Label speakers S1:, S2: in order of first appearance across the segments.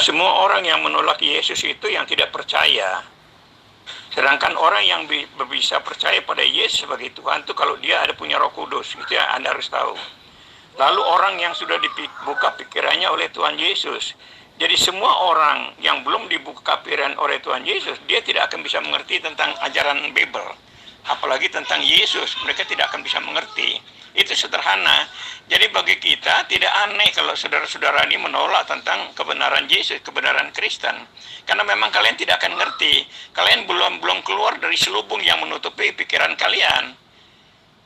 S1: Semua orang yang menolak Yesus itu yang tidak percaya. Sedangkan orang yang bisa percaya pada Yesus sebagai Tuhan itu kalau dia ada punya Roh Kudus, itu yang Anda harus tahu. Lalu orang yang sudah dibuka pikirannya oleh Tuhan Yesus. Jadi semua orang yang belum dibuka pikiran oleh Tuhan Yesus, dia tidak akan bisa mengerti tentang ajaran Bible. Apalagi tentang Yesus, mereka tidak akan bisa mengerti. Itu sederhana. Jadi bagi kita tidak aneh kalau saudara-saudara ini menolak tentang kebenaran Yesus, kebenaran Kristen. Karena memang kalian tidak akan ngerti. Kalian belum keluar dari selubung yang menutupi pikiran kalian.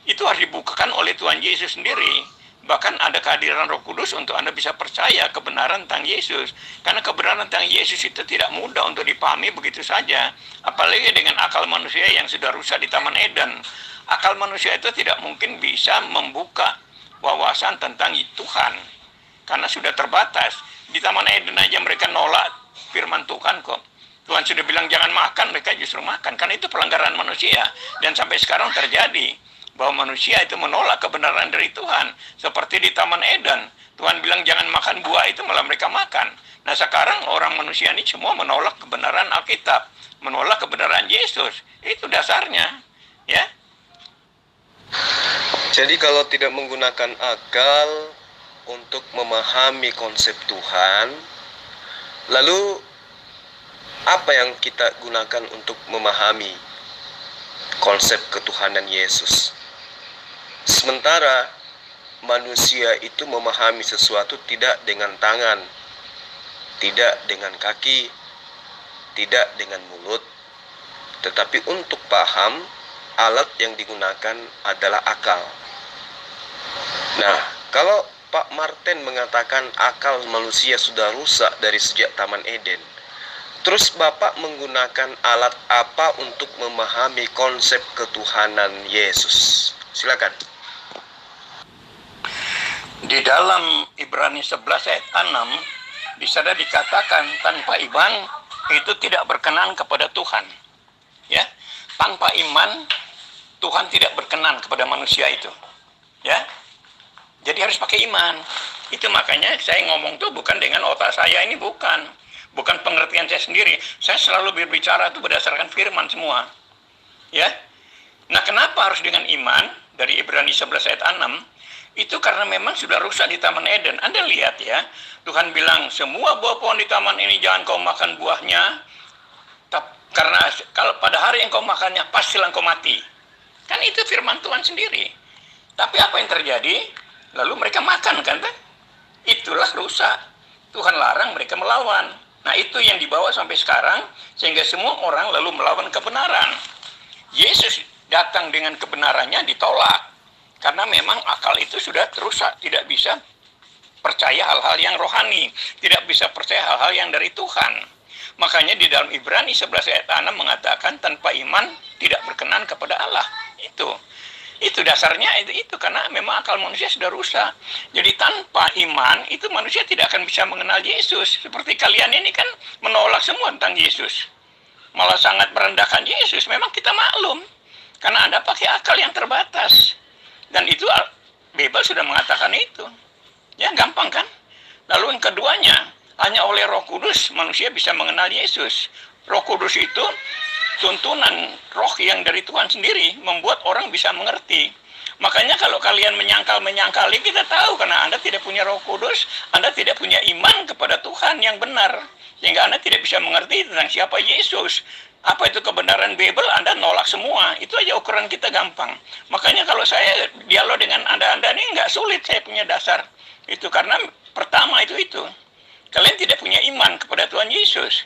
S1: Itu harus dibukakan oleh Tuhan Yesus sendiri. Bahkan ada kehadiran Roh Kudus untuk Anda bisa percaya kebenaran tentang Yesus. Karena kebenaran tentang Yesus itu tidak mudah untuk dipahami begitu saja. Apalagi dengan akal manusia yang sudah rusak di Taman Eden. Akal manusia itu tidak mungkin bisa membuka wawasan tentang Tuhan. Karena sudah terbatas. Di Taman Eden aja mereka nolak firman Tuhan kok. Tuhan sudah bilang jangan makan, mereka justru makan. Karena itu pelanggaran manusia. Dan sampai sekarang terjadi. Bahwa manusia itu menolak kebenaran dari Tuhan. Seperti di Taman Eden. Tuhan bilang jangan makan buah itu, malah mereka makan. Nah sekarang orang manusia ini semua menolak kebenaran Alkitab. Menolak kebenaran Yesus. Itu dasarnya. Ya.
S2: Jadi kalau tidak menggunakan akal untuk memahami konsep Tuhan, lalu apa yang kita gunakan untuk memahami konsep ketuhanan Yesus? Sementara manusia itu memahami sesuatu tidak dengan tangan, tidak dengan kaki, tidak dengan mulut, tetapi untuk paham, alat yang digunakan adalah akal. Nah, kalau Pak Martin mengatakan akal manusia sudah rusak dari sejak Taman Eden, terus Bapak menggunakan alat apa untuk memahami konsep ketuhanan Yesus? Silakan.
S1: Di dalam Ibrani 11 ayat 6, di sana dikatakan tanpa iman itu tidak berkenan kepada Tuhan. Ya, tanpa iman Tuhan tidak berkenan kepada manusia itu. Ya. Jadi harus pakai iman. Itu makanya saya ngomong tuh bukan dengan otak saya, ini bukan pengertian saya sendiri. Saya selalu berbicara itu berdasarkan firman semua. Ya. Nah, kenapa harus dengan iman? Dari Ibrani 11 ayat 6, itu karena memang sudah rusak di Taman Eden. Anda lihat ya, Tuhan bilang semua buah pohon di taman ini jangan kau makan buahnya, karena kalau pada hari yang kau makannya pastilah kau mati. Kan itu firman Tuhan sendiri. Tapi apa yang terjadi? Lalu mereka makan kan? Itulah rusak. Tuhan larang, mereka melawan. Nah itu yang dibawa sampai sekarang, sehingga semua orang lalu melawan kebenaran. Yesus datang dengan kebenarannya ditolak. Karena memang akal itu sudah rusak, tidak bisa percaya hal-hal yang rohani, tidak bisa percaya hal-hal yang dari Tuhan. Makanya di dalam Ibrani 11 ayat 6 mengatakan tanpa iman tidak berkenan kepada Allah. Itu dasarnya itu karena memang akal manusia sudah rusak. Jadi tanpa iman itu manusia tidak akan bisa mengenal Yesus. Seperti kalian ini kan menolak semua tentang Yesus. Malah sangat merendahkan Yesus. Memang kita maklum. Karena Anda pakai akal yang terbatas. Dan itu Bible sudah mengatakan itu. Ya gampang kan? Lalu yang keduanya, hanya oleh Roh Kudus manusia bisa mengenal Yesus. Roh Kudus itu tuntunan roh yang dari Tuhan sendiri membuat orang bisa mengerti. Makanya kalau kalian menyangkali, kita tahu karena Anda tidak punya Roh Kudus, Anda tidak punya iman kepada Tuhan yang benar. Sehingga Anda tidak bisa mengerti tentang siapa Yesus. Apa itu kebenaran Bible, Anda nolak semua. Itu aja ukuran kita gampang. Makanya kalau saya dialog dengan Anda ini nggak sulit, saya punya dasar. Itu karena pertama itu. Kalian tidak punya iman kepada Tuhan Yesus.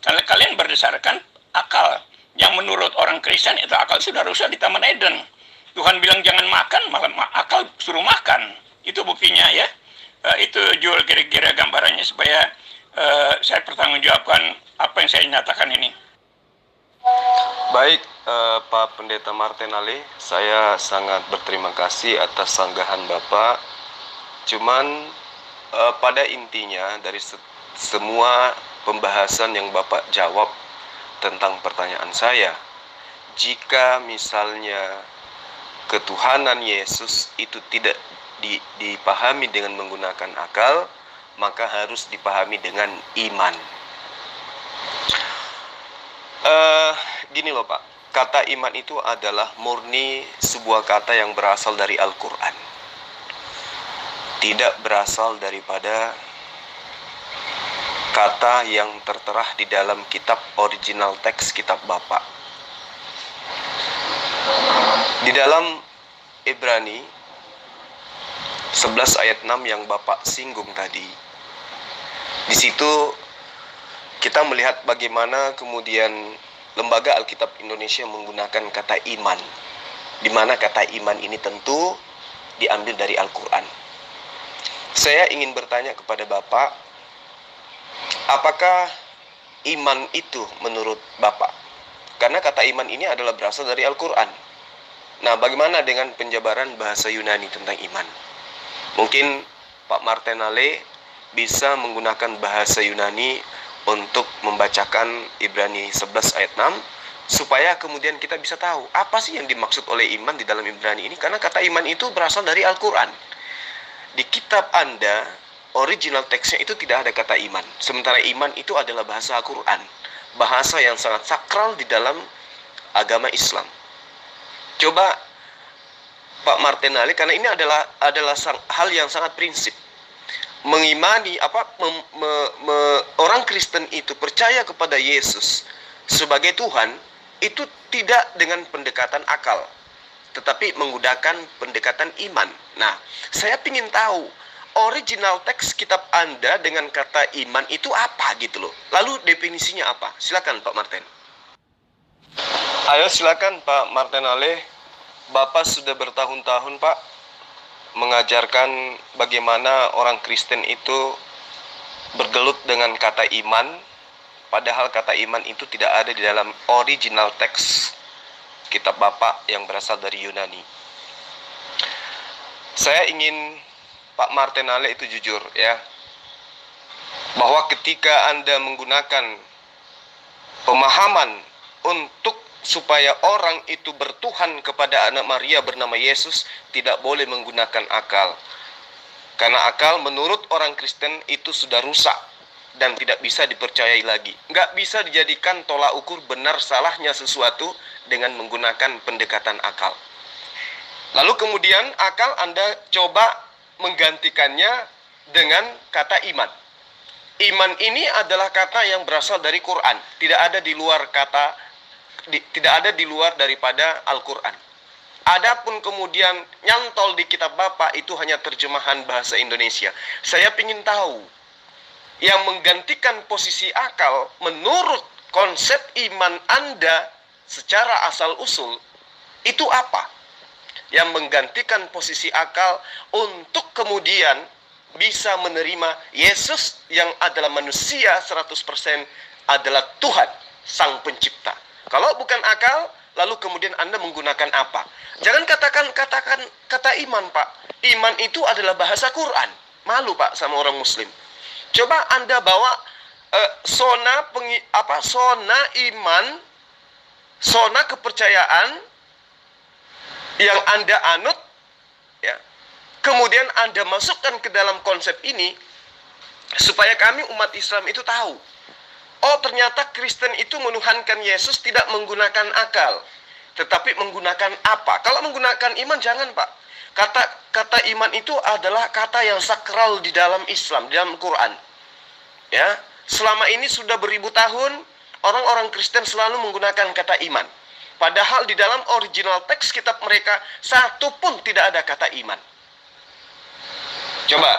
S1: Karena kalian berdasarkan akal. Yang menurut orang Kristen itu akal sudah rusak di Taman Eden. Tuhan bilang jangan makan, malah akal suruh makan. Itu buktinya ya. Itu jual kira-kira gambarannya supaya saya pertanggungjawabkan apa yang saya nyatakan ini.
S2: Baik, Pak Pendeta Martin Ali, saya sangat berterima kasih atas sanggahan Bapak. Cuman pada intinya dari semua pembahasan yang Bapak jawab tentang pertanyaan saya, jika misalnya ketuhanan Yesus itu tidak dipahami dengan menggunakan akal, maka harus dipahami dengan iman. Gini loh Pak, kata iman itu adalah murni sebuah kata yang berasal dari Al-Quran, tidak berasal daripada kata yang tertera di dalam kitab original teks kitab Bapak. Di dalam Ibrani 11 ayat 6 yang Bapak singgung tadi, di situ kita melihat bagaimana kemudian Lembaga Alkitab Indonesia menggunakan kata iman, di mana kata iman ini tentu diambil dari Al-Quran. Saya ingin bertanya kepada Bapak, apakah iman itu menurut Bapak? Karena kata iman ini adalah berasal dari Al-Quran. Nah, bagaimana dengan penjabaran bahasa Yunani tentang iman? Mungkin Pak Martenale bisa menggunakan bahasa Yunani untuk membacakan Ibrani 11 ayat 6, supaya kemudian kita bisa tahu apa sih yang dimaksud oleh iman di dalam Ibrani ini. Karena kata iman itu berasal dari Al-Quran. Di kitab Anda, original teksnya itu tidak ada kata iman. Sementara iman itu adalah bahasa Al-Quran, bahasa yang sangat sakral di dalam agama Islam. Coba Pak Martenale, karena ini adalah hal yang sangat prinsip. Mengimani orang Kristen itu percaya kepada Yesus sebagai Tuhan, itu tidak dengan pendekatan akal, tetapi menggunakan pendekatan iman. Nah, saya ingin tahu original teks kitab Anda dengan kata iman itu apa gitu loh. Lalu definisinya apa? Silakan Pak Marten. Ayo silakan Pak Martenale. Bapak sudah bertahun-tahun Pak mengajarkan bagaimana orang Kristen itu bergelut dengan kata iman, padahal kata iman itu tidak ada di dalam original teks kitab Bapak yang berasal dari Yunani. Saya ingin Pak Martenale itu jujur ya, bahwa ketika Anda menggunakan pemahaman untuk supaya orang itu bertuhan kepada anak Maria bernama Yesus, tidak boleh menggunakan akal. Karena akal menurut orang Kristen itu sudah rusak dan tidak bisa dipercayai lagi. Nggak bisa dijadikan tolak ukur benar salahnya sesuatu dengan menggunakan pendekatan akal. Lalu kemudian akal Anda coba menggantikannya dengan kata iman. Iman ini adalah kata yang berasal dari Quran, tidak ada di luar daripada Al-Quran. Adapun kemudian nyantol di kitab Bapak itu hanya terjemahan bahasa Indonesia. Saya ingin tahu yang menggantikan posisi akal menurut konsep iman Anda secara asal usul itu apa? Yang menggantikan posisi akal untuk kemudian bisa menerima Yesus yang adalah manusia 100% adalah Tuhan Sang Pencipta. Kalau bukan akal, lalu kemudian Anda menggunakan apa? Jangan katakan kata iman, Pak. Iman itu adalah bahasa Quran. Malu, Pak, sama orang Muslim. Coba Anda bawa sona iman, sona kepercayaan yang Anda anut, ya. Kemudian Anda masukkan ke dalam konsep ini supaya kami umat Islam itu tahu. Oh, ternyata Kristen itu menuhankan Yesus tidak menggunakan akal, tetapi menggunakan apa? Kalau menggunakan iman, jangan Pak. Kata iman itu adalah kata yang sakral di dalam Islam, di dalam Quran. Ya, selama ini sudah beribu tahun orang-orang Kristen selalu menggunakan kata iman. Padahal di dalam original teks kitab mereka satu pun tidak ada kata iman. Coba,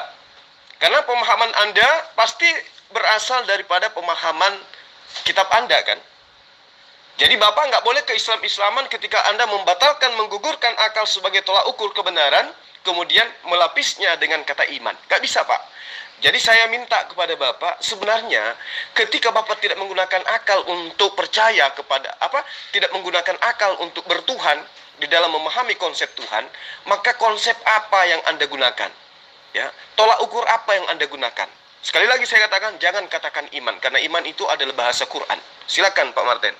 S2: karena pemahaman Anda pasti berasal daripada pemahaman kitab Anda kan. Jadi Bapak nggak boleh ke-Islam-Islaman ketika Anda membatalkan, menggugurkan akal sebagai tolak ukur kebenaran, kemudian melapisnya dengan kata iman. Nggak bisa Pak. Jadi saya minta kepada Bapak, sebenarnya ketika Bapak tidak menggunakan akal untuk percaya kepada tidak menggunakan akal untuk bertuhan di dalam memahami konsep Tuhan, maka konsep apa yang Anda gunakan? Ya, tolak ukur apa yang Anda gunakan? Sekali lagi saya katakan, jangan katakan iman, karena iman itu adalah bahasa Quran. Silakan Pak Marten.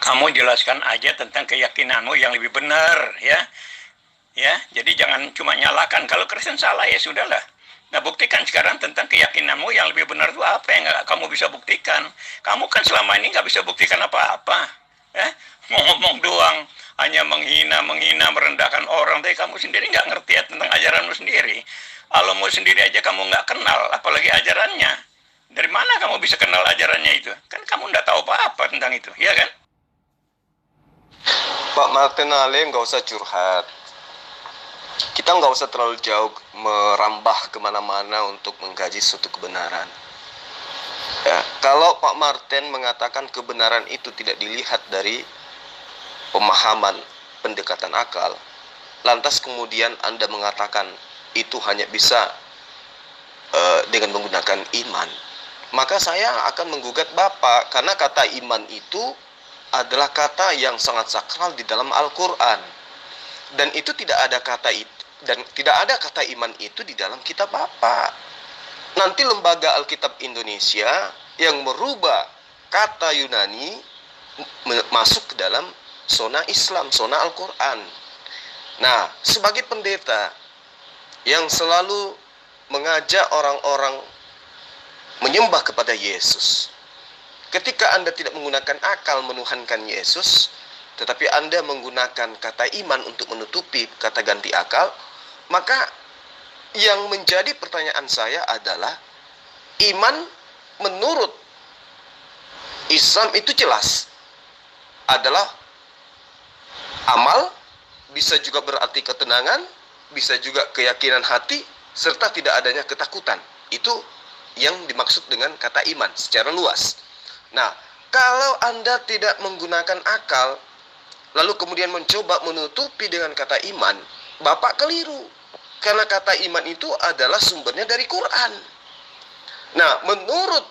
S1: Kamu jelaskan aja tentang keyakinanmu yang lebih benar, ya. Ya, jadi jangan cuma nyalakan. Kalau Kristen salah ya sudahlah. Nah, buktikan sekarang tentang keyakinanmu yang lebih benar itu apa yang nggak kamu bisa buktikan. Kamu kan selama ini nggak bisa buktikan apa-apa. Ya? Mau ngomong doang, hanya menghina, merendahkan orang. Tapi kamu sendiri nggak ngerti ya tentang ajaranmu sendiri. Allahmu sendiri aja kamu nggak kenal, apalagi ajarannya. Dari mana kamu bisa kenal ajarannya itu? Kan kamu nggak tahu apa-apa tentang itu, ya kan?
S2: Pak Martin Ali, nggak usah curhat. Kita nggak usah terlalu jauh merambah kemana-mana untuk mengkaji suatu kebenaran. Ya, kalau Pak Martin mengatakan kebenaran itu tidak dilihat dari pemahaman pendekatan akal, lantas kemudian Anda mengatakan itu hanya bisa dengan menggunakan iman, maka saya akan menggugat Bapak, karena kata iman itu adalah kata yang sangat sakral di dalam Al-Quran. Dan itu tidak ada kata itu, dan tidak ada kata iman itu di dalam kitab Bapak. Nanti lembaga Alkitab Indonesia yang merubah kata Yunani masuk ke dalam zona Islam, zona Al-Quran. Nah, sebagai pendeta yang selalu mengajak orang-orang menyembah kepada Yesus, ketika Anda tidak menggunakan akal menuhankan Yesus, tetapi Anda menggunakan kata iman untuk menutupi kata ganti akal, maka yang menjadi pertanyaan saya adalah, iman menurut Islam itu jelas adalah amal, bisa juga berarti ketenangan, bisa juga keyakinan hati, serta tidak adanya ketakutan. Itu yang dimaksud dengan kata iman secara luas. Nah, kalau Anda tidak menggunakan akal, lalu kemudian mencoba menutupi dengan kata iman, Bapak keliru. Karena kata iman itu adalah sumbernya dari Quran. Nah, menurut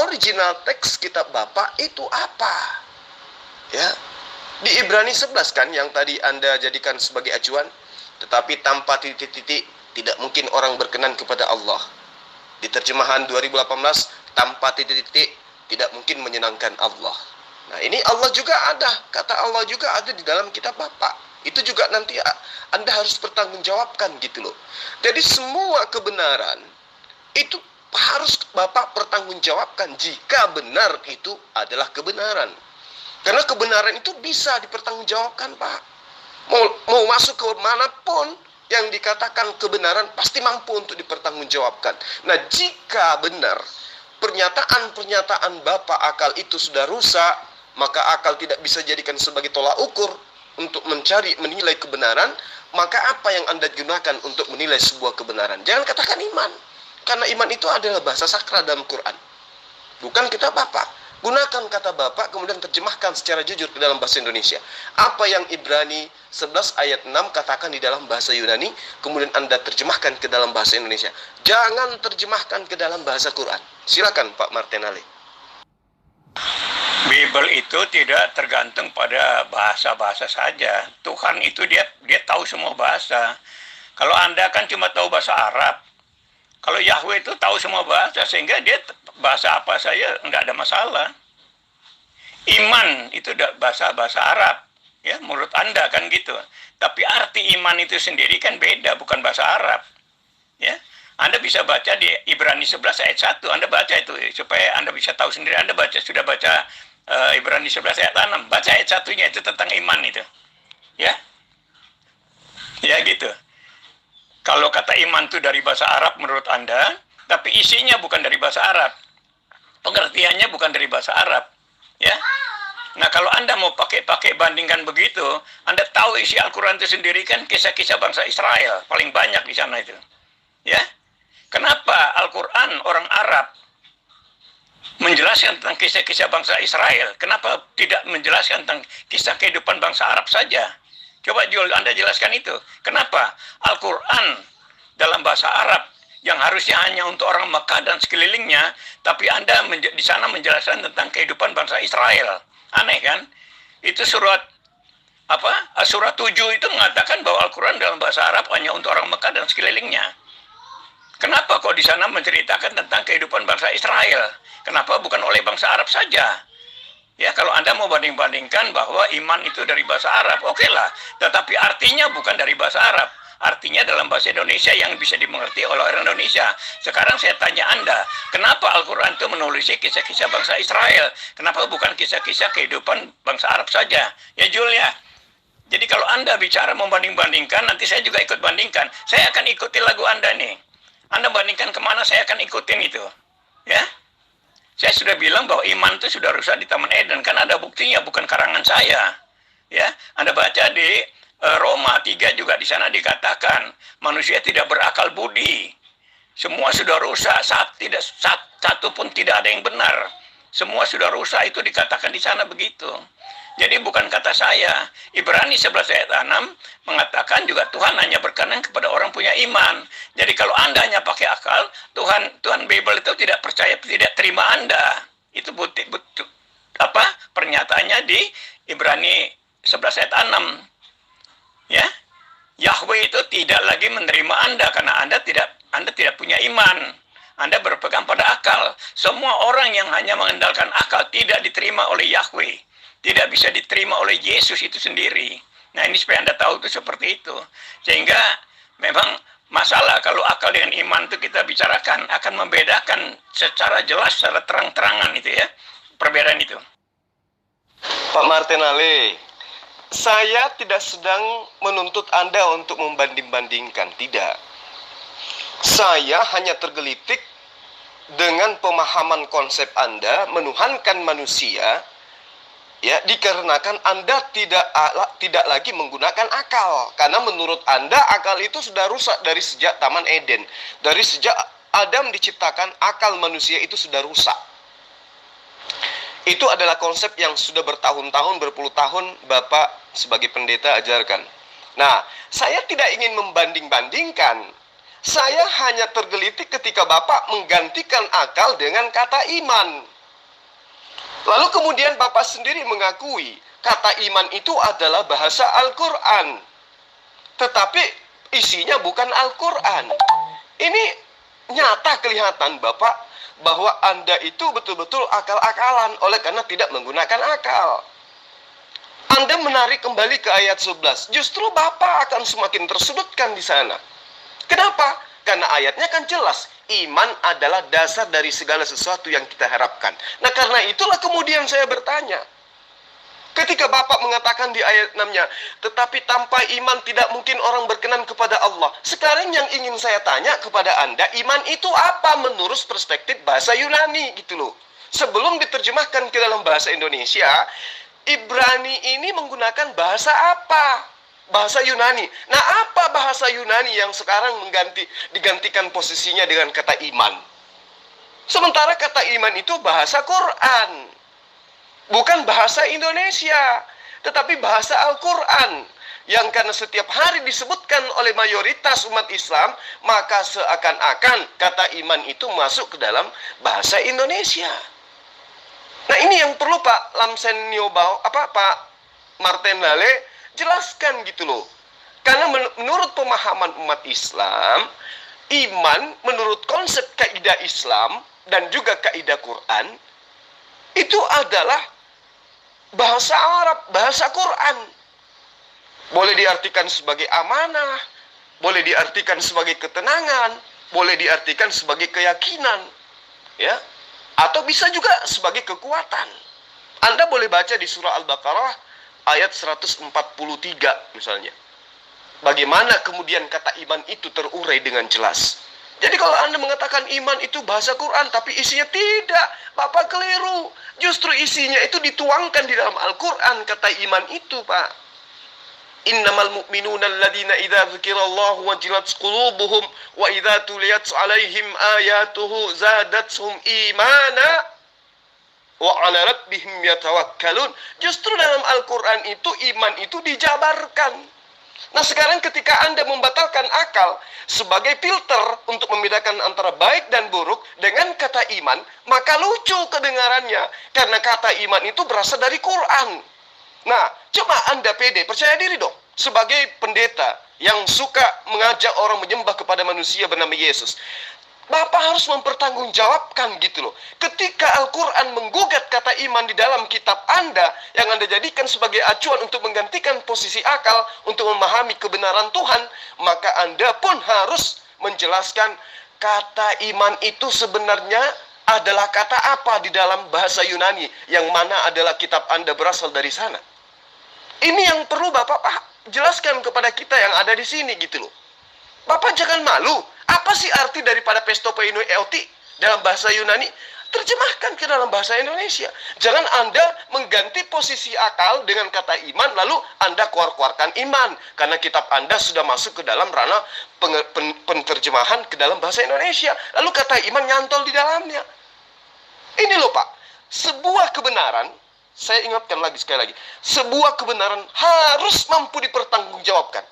S2: original teks kitab Bapak itu apa? Ya, di Ibrani 11 kan yang tadi Anda jadikan sebagai acuan, tetapi tanpa titik-titik tidak mungkin orang berkenan kepada Allah. Di terjemahan 2018, tanpa titik-titik tidak mungkin menyenangkan Allah. Nah, ini Allah juga ada, kata Allah juga ada di dalam kitab Bapak. Itu juga nanti Anda harus bertanggungjawabkan gitu loh. Jadi semua kebenaran itu harus Bapak pertanggungjawabkan jika benar itu adalah kebenaran. Karena kebenaran itu bisa dipertanggungjawabkan, Pak. Mau masuk ke manapun yang dikatakan kebenaran pasti mampu untuk dipertanggungjawabkan. Nah, jika benar pernyataan-pernyataan Bapak akal itu sudah rusak, maka akal tidak bisa jadikan sebagai tolak ukur untuk menilai kebenaran, maka apa yang Anda gunakan untuk menilai sebuah kebenaran? Jangan katakan iman, karena iman itu adalah bahasa sakral dalam Quran, bukan kitab Bapak. Gunakan kata Bapak, kemudian terjemahkan secara jujur ke dalam bahasa Indonesia. Apa yang Ibrani 11 ayat 6 katakan di dalam bahasa Yunani, kemudian Anda terjemahkan ke dalam bahasa Indonesia. Jangan terjemahkan ke dalam bahasa Quran. Silakan Pak Martin Ali.
S1: Bible itu tidak tergantung pada bahasa-bahasa saja. Tuhan itu dia tahu semua bahasa. Kalau Anda kan cuma tahu bahasa Arab. Kalau Yahweh itu tahu semua bahasa, sehingga dia bahasa apa saja enggak ada masalah. Iman itu bahasa Arab, ya menurut Anda kan gitu. Tapi arti iman itu sendiri kan beda, bukan bahasa Arab. Ya, Anda bisa baca di Ibrani 11 ayat 1, Anda baca itu supaya Anda bisa tahu sendiri. Anda sudah baca Ibrani 11 ayat 6, baca ayat 1-nya itu tentang iman itu. Ya. Ya gitu. Kalau kata iman itu dari bahasa Arab menurut Anda, tapi isinya bukan dari bahasa Arab. Pengertiannya bukan dari bahasa Arab. Ya. Nah, kalau Anda mau pakai bandingkan begitu, Anda tahu isi Al-Quran itu sendiri kan kisah-kisah bangsa Israel. Paling banyak di sana itu. Ya. Kenapa Al-Quran orang Arab menjelaskan tentang kisah-kisah bangsa Israel? Kenapa tidak menjelaskan tentang kisah kehidupan bangsa Arab saja? Coba Anda jelaskan itu. Kenapa Al-Quran dalam bahasa Arab yang harusnya hanya untuk orang Mekah dan sekelilingnya, tapi Anda di sana menjelaskan tentang kehidupan bangsa Israel. Aneh kan? Itu surat 7 itu mengatakan bahwa Al-Quran dalam bahasa Arab hanya untuk orang Mekah dan sekelilingnya. Kenapa kok di sana menceritakan tentang kehidupan bangsa Israel? Kenapa bukan oleh bangsa Arab saja? Ya, kalau Anda mau banding-bandingkan bahwa iman itu dari bahasa Arab, oke lah. Tetapi artinya bukan dari bahasa Arab. artinya dalam bahasa Indonesia yang bisa dimengerti oleh orang Indonesia. Sekarang saya tanya Anda, kenapa Al-Quran itu menulis kisah-kisah bangsa Israel? Kenapa bukan kisah-kisah kehidupan bangsa Arab saja? Ya Julia. Jadi kalau Anda bicara membanding-bandingkan, nanti saya juga ikut bandingkan. Saya akan ikuti lagu Anda nih. Anda bandingkan kemana, saya akan ikutin itu. Ya. Saya sudah bilang bahwa iman itu sudah rusak di Taman Eden. Kan ada buktinya, bukan karangan saya. Ya, Anda baca di Roma 3 juga di sana dikatakan, manusia tidak berakal budi. Semua sudah rusak, satu pun tidak ada yang benar. Semua sudah rusak, itu dikatakan di sana begitu. Jadi bukan kata saya. Ibrani 11 ayat 6 mengatakan juga Tuhan hanya berkenan kepada orang punya iman. Jadi kalau Anda hanya pakai akal, Tuhan Bible itu tidak percaya, tidak terima Anda. Itu bukti pernyataannya di Ibrani 11 ayat 6. Ya. Yahweh itu tidak lagi menerima Anda karena Anda tidak punya iman. Anda berpegang pada akal. Semua orang yang hanya mengandalkan akal tidak diterima oleh Yahweh. Tidak bisa diterima oleh Yesus itu sendiri. Nah, ini supaya Anda tahu itu seperti itu. Sehingga memang masalah kalau akal dengan iman itu kita bicarakan akan membedakan secara jelas, secara terang-terangan itu ya. Perbedaan itu.
S2: Pak Martinale, saya tidak sedang menuntut Anda untuk membanding-bandingkan, tidak. Saya hanya tergelitik dengan pemahaman konsep Anda menuhankan manusia, ya, dikarenakan Anda tidak lagi menggunakan akal. Karena menurut Anda akal itu sudah rusak dari sejak Taman Eden. Dari sejak Adam diciptakan, akal manusia itu sudah rusak. Itu adalah konsep yang sudah bertahun-tahun, berpuluh tahun Bapak sebagai pendeta ajarkan. Nah, saya tidak ingin membanding-bandingkan. Saya hanya tergelitik ketika Bapak menggantikan akal dengan kata iman. Lalu kemudian Bapak sendiri mengakui kata iman itu adalah bahasa Al-Quran. Tetapi isinya bukan Al-Quran. Ini nyata kelihatan Bapak bahwa Anda itu betul-betul akal-akalan oleh karena tidak menggunakan akal. Anda menarik kembali ke ayat 11. Justru Bapak akan semakin tersudutkan di sana. Kenapa? Karena ayatnya kan jelas. Iman adalah dasar dari segala sesuatu yang kita harapkan. Nah, karena itulah kemudian saya bertanya. Ketika Bapak mengatakan di ayat 6-nya, tetapi tanpa iman tidak mungkin orang berkenan kepada Allah. Sekarang yang ingin saya tanya kepada Anda, iman itu apa menurut perspektif bahasa Yunani gitu loh. Sebelum diterjemahkan ke dalam bahasa Indonesia, Ibrani ini menggunakan bahasa apa? Bahasa Yunani. Nah, apa bahasa Yunani yang sekarang digantikan posisinya dengan kata iman? Sementara kata iman itu bahasa Quran. Bukan bahasa Indonesia, tetapi bahasa Al-Quran. Yang karena setiap hari disebutkan oleh mayoritas umat Islam, maka seakan-akan kata iman itu masuk ke dalam bahasa Indonesia. Nah, ini yang perlu Pak Lamsenio Pak Martinale jelaskan gitu loh. Karena menurut pemahaman umat Islam, iman menurut konsep kaidah Islam dan juga kaidah Quran itu adalah bahasa Arab, bahasa Quran. Boleh diartikan sebagai amanah, boleh diartikan sebagai ketenangan, boleh diartikan sebagai keyakinan, ya, atau bisa juga sebagai kekuatan. Anda boleh baca di surah Al-Baqarah ayat 143 misalnya. Bagaimana kemudian kata iman itu terurai dengan jelas. Jadi kalau Anda mengatakan iman itu bahasa Quran, tapi isinya tidak, Bapak keliru. Justru isinya itu dituangkan di dalam Al-Quran, kata iman itu, Pak. Innamal mu'minuna alladhina idza dzukirallahu wajilat qulubuhum wa idza tuliyat 'alaihim ayatuhu zadatuhum imana wa 'ala rabbihim yatawakkalun. Justru dalam Al-Quran itu iman itu dijabarkan. Nah, sekarang ketika Anda membatalkan akal sebagai filter untuk membedakan antara baik dan buruk dengan kata iman, maka lucu kedengarannya. Karena kata iman itu berasal dari Quran. Nah, coba Anda pede, percaya diri dong. Sebagai pendeta yang suka mengajak orang menyembah kepada manusia bernama Yesus. Bapak harus mempertanggungjawabkan gitu loh. Ketika Al-Quran menggugat kata iman di dalam kitab Anda, yang Anda jadikan sebagai acuan untuk menggantikan posisi akal, untuk memahami kebenaran Tuhan, maka Anda pun harus menjelaskan kata iman itu sebenarnya adalah kata apa di dalam bahasa Yunani, yang mana adalah kitab Anda berasal dari sana. Ini yang perlu Bapak jelaskan kepada kita yang ada di sini gitu loh. Bapak jangan malu. Apa sih arti daripada pesto poinou euti dalam bahasa Yunani? Terjemahkan ke dalam bahasa Indonesia. Jangan Anda mengganti posisi akal dengan kata iman, lalu Anda keluarkan iman. Karena kitab Anda sudah masuk ke dalam ranah penerjemahan ke dalam bahasa Indonesia. Lalu kata iman nyantol di dalamnya. Ini loh Pak, sebuah kebenaran, saya ingatkan lagi sekali lagi, sebuah kebenaran harus mampu dipertanggungjawabkan.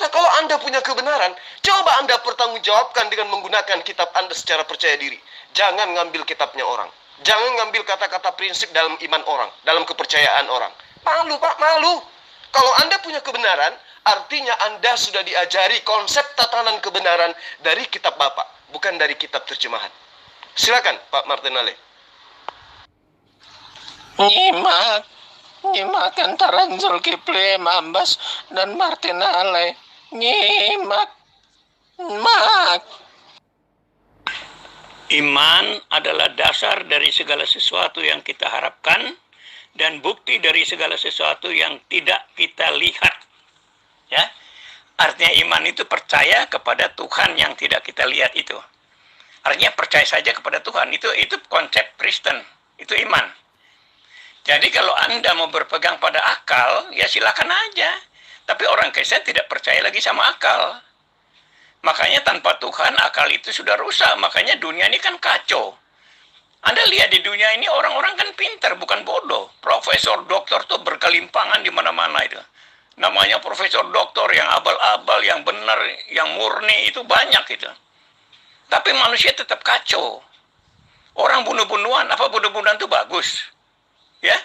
S2: Nah, kalau Anda punya kebenaran, coba Anda pertanggungjawabkan dengan menggunakan kitab Anda secara percaya diri. Jangan ngambil kitabnya orang. Jangan ngambil kata-kata prinsip dalam iman orang, dalam kepercayaan orang. Malu Pak, malu. Kalau Anda punya kebenaran, artinya Anda sudah diajari konsep tatanan kebenaran dari kitab Bapak, bukan dari kitab terjemahan. Silakan Pak Martinale.
S1: Nyimak antara Zulkifli, Mambas, dan Martinale. Nyimak. Iman adalah dasar dari segala sesuatu yang kita harapkan dan bukti dari segala sesuatu yang tidak kita lihat. Ya, artinya iman itu percaya kepada Tuhan yang tidak kita lihat itu. Artinya percaya saja kepada Tuhan. Itu konsep Kristen. Itu iman. Jadi kalau Anda mau berpegang pada akal, ya silakan aja. Tapi orang Kristen tidak percaya lagi sama akal. Makanya tanpa Tuhan, akal itu sudah rusak. Makanya dunia ini kan kacau. Anda lihat di dunia ini orang-orang kan pintar, bukan bodoh. Profesor, doktor tuh berkelimpangan di mana-mana itu. Namanya profesor doktor yang abal-abal, yang benar, yang murni, itu banyak itu. Tapi manusia tetap kacau. Orang bunuh-bunuhan, apa bunuh-bunuhan itu bagus? Ya,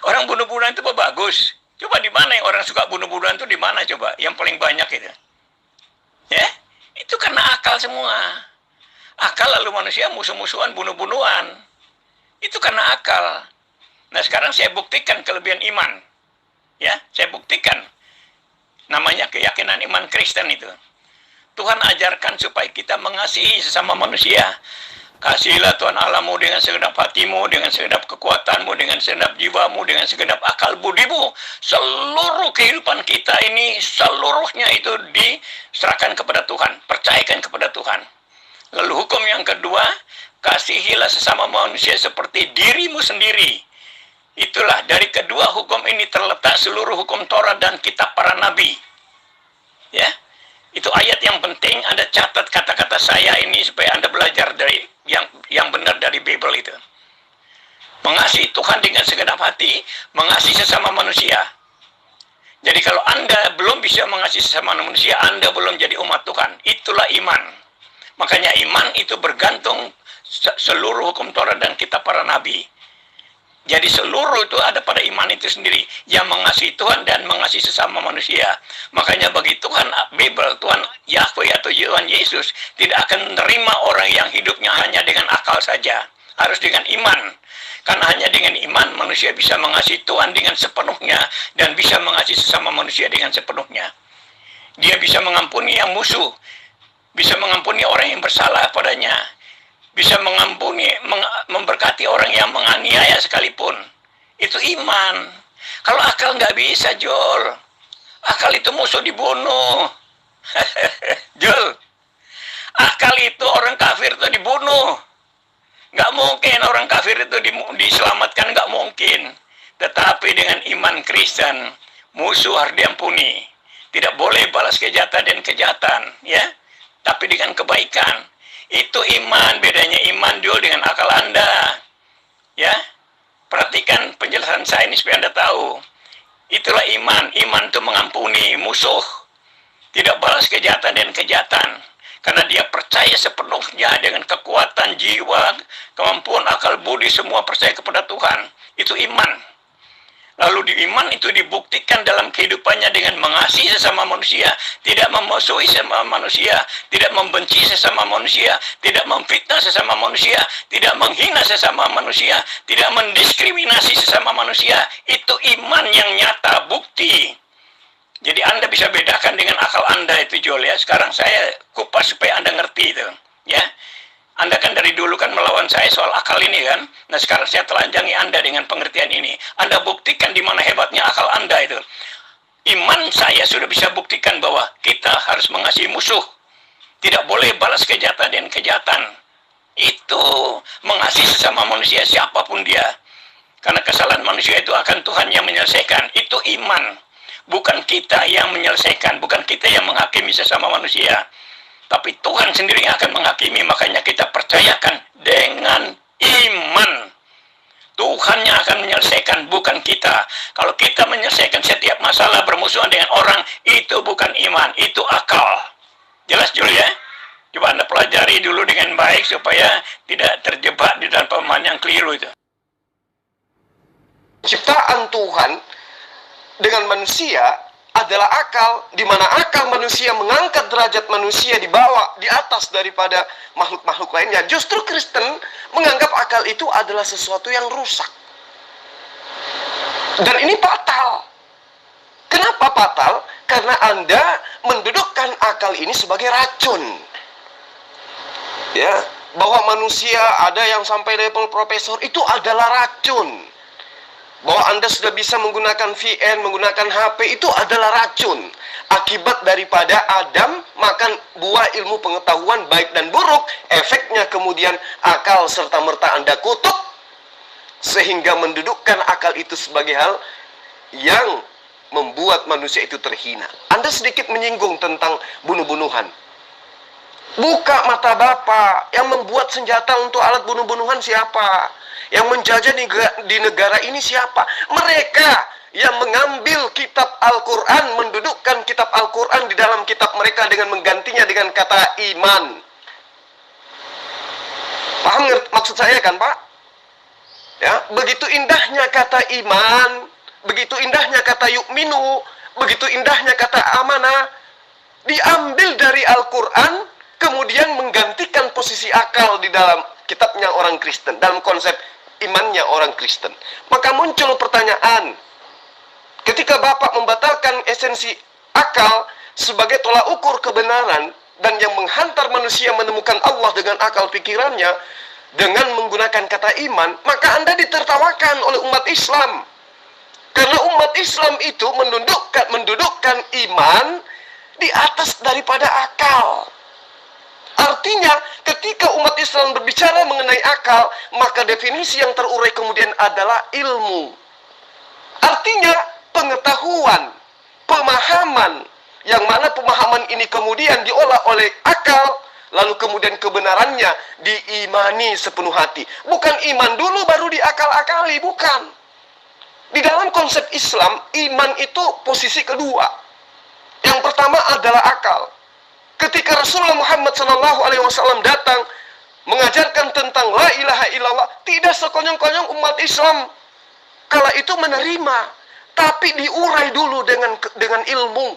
S1: orang bunuh-bunuhan itu bagus. Coba di mana yang orang suka bunuh-bunuhan itu di mana coba? Yang paling banyak itu. Ya, itu karena akal semua. Akal lalu manusia musuh-musuhan, bunuh-bunuhan. Itu karena akal. Nah sekarang saya buktikan kelebihan iman. Ya, saya buktikan. Namanya keyakinan iman Kristen itu. Tuhan ajarkan supaya kita mengasihi sesama manusia. Kasihilah Tuhan Allahmu dengan segenap hatimu, dengan segenap kekuatanmu, dengan segenap jiwamu, dengan segenap akal budimu. Seluruh kehidupan kita ini, seluruhnya itu diserahkan kepada Tuhan. Percayakan kepada Tuhan. Lalu hukum yang kedua, kasihilah sesama manusia seperti dirimu sendiri. Itulah dari kedua hukum ini terletak seluruh hukum Taurat dan kitab para nabi. Ya, itu ayat yang penting. Anda catat kata-kata saya ini supaya Anda belajar dari yang benar dari Bible itu. Mengasihi Tuhan dengan segenap hati, mengasihi sesama manusia. Jadi kalau Anda belum bisa mengasihi sesama manusia, Anda belum jadi umat Tuhan. Itulah iman. Makanya iman itu bergantung seluruh hukum Taurat dan kitab para nabi. Jadi seluruh itu ada pada iman itu sendiri, yang mengasihi Tuhan dan mengasihi sesama manusia. Makanya bagi Tuhan, Bible, Tuhan Yahweh atau Tuhan Yesus tidak akan menerima orang yang hidupnya hanya dengan akal saja. Harus dengan iman. Karena hanya dengan iman manusia bisa mengasihi Tuhan dengan sepenuhnya dan bisa mengasihi sesama manusia dengan sepenuhnya. Dia bisa mengampuni yang musuh, bisa mengampuni orang yang bersalah padanya, bisa mengampuni, memberkati orang yang menganiaya sekalipun. Itu iman. Kalau akal nggak bisa, Jol. Akal itu musuh dibunuh. Jol. Akal itu orang kafir itu dibunuh. Nggak mungkin orang kafir itu diselamatkan, nggak mungkin. Tetapi dengan iman Kristen, musuh harus diampuni. Tidak boleh balas kejahatan dan kejahatan, ya. Tapi dengan kebaikan. Itu iman, bedanya iman Jul dengan akal Anda. Ya, perhatikan penjelasan saya ini supaya Anda tahu. Itulah iman. Iman itu mengampuni musuh. Tidak balas kejahatan dan kejahatan. Karena dia percaya sepenuhnya dengan kekuatan jiwa, kemampuan akal budi, semua percaya kepada Tuhan. Itu iman. Lalu di iman itu dibuktikan dalam kehidupannya dengan mengasihi mengasihi sesama manusia, tidak memusuhi sesama manusia, tidak membenci sesama manusia, tidak memfitnah sesama manusia, tidak menghina sesama manusia, tidak mendiskriminasi sesama manusia. Itu iman yang nyata, bukti. Jadi Anda bisa bedakan dengan akal Anda itu, Jol, ya. Sekarang saya kupas supaya Anda ngerti itu, ya. Anda kan dari dulu kan melawan saya soal akal ini kan. Nah sekarang saya telanjangi Anda dengan pengertian ini. Anda buktikan di mana hebatnya akal Anda itu. Iman saya sudah bisa buktikan bahwa kita harus mengasihi musuh. Tidak boleh balas kejahatan dengan kejahatan. Itu mengasihi sesama manusia siapapun dia. Karena kesalahan manusia itu akan Tuhan yang menyelesaikan. Itu iman. Bukan kita yang menyelesaikan. Bukan kita yang menghakimi sesama manusia. Tapi Tuhan sendiri yang akan menghakimi, makanya kita percayakan dengan iman. Tuhan yang akan menyelesaikan, bukan kita. Kalau kita menyelesaikan setiap masalah bermusuhan dengan orang, itu bukan iman, itu akal. Jelas, Jul, ya? Coba Anda pelajari dulu dengan baik supaya tidak terjebak di dalam pemahaman yang keliru itu.
S3: Ciptaan Tuhan dengan manusia adalah akal, di mana akal manusia mengangkat derajat manusia di bawah, di atas daripada makhluk-makhluk lainnya. Justru Kristen menganggap akal itu adalah sesuatu yang rusak. Dan ini fatal. Kenapa fatal? Karena Anda mendudukkan akal ini sebagai racun. Ya, bahwa manusia ada yang sampai level profesor itu adalah racun. Bahwa Anda sudah bisa menggunakan VN, menggunakan HP, itu adalah racun. Akibat daripada Adam makan buah ilmu pengetahuan baik dan buruk, efeknya kemudian akal serta-merta Anda kutuk, sehingga mendudukkan akal itu sebagai hal yang membuat manusia itu terhina. Anda sedikit menyinggung tentang bunuh-bunuhan. Buka mata Bapak, yang membuat senjata untuk alat bunuh-bunuhan siapa? Yang menjajah di negara ini siapa? Mereka yang mengambil kitab Al-Quran, mendudukkan kitab Al-Quran di dalam kitab mereka dengan menggantinya dengan kata iman. Paham maksud saya kan, Pak? Ya, begitu indahnya kata iman, begitu indahnya kata yu'minu, begitu indahnya kata amanah, diambil dari Al-Quran, kemudian menggantikan posisi akal di dalam kitabnya orang Kristen, dalam konsep imannya orang Kristen. Maka muncul pertanyaan, ketika Bapak membatalkan esensi akal sebagai tolak ukur kebenaran dan yang menghantar manusia menemukan Allah dengan akal pikirannya dengan menggunakan kata iman, maka Anda ditertawakan oleh umat Islam. Karena umat Islam itu mendudukkan iman di atas daripada akal. Artinya, ketika umat Islam berbicara mengenai akal, maka definisi yang terurai kemudian adalah ilmu. Artinya, pengetahuan, pemahaman, yang mana pemahaman ini kemudian diolah oleh akal, lalu kemudian kebenarannya diimani sepenuh hati. Bukan iman dulu baru diakal-akali, bukan. Di dalam konsep Islam, iman itu posisi kedua. Yang pertama adalah akal. Ketika Rasulullah Muhammad SAW datang mengajarkan tentang la ilaha illallah, tidak sekonyong-konyong umat Islam kala itu menerima, tapi diurai dulu dengan ilmu,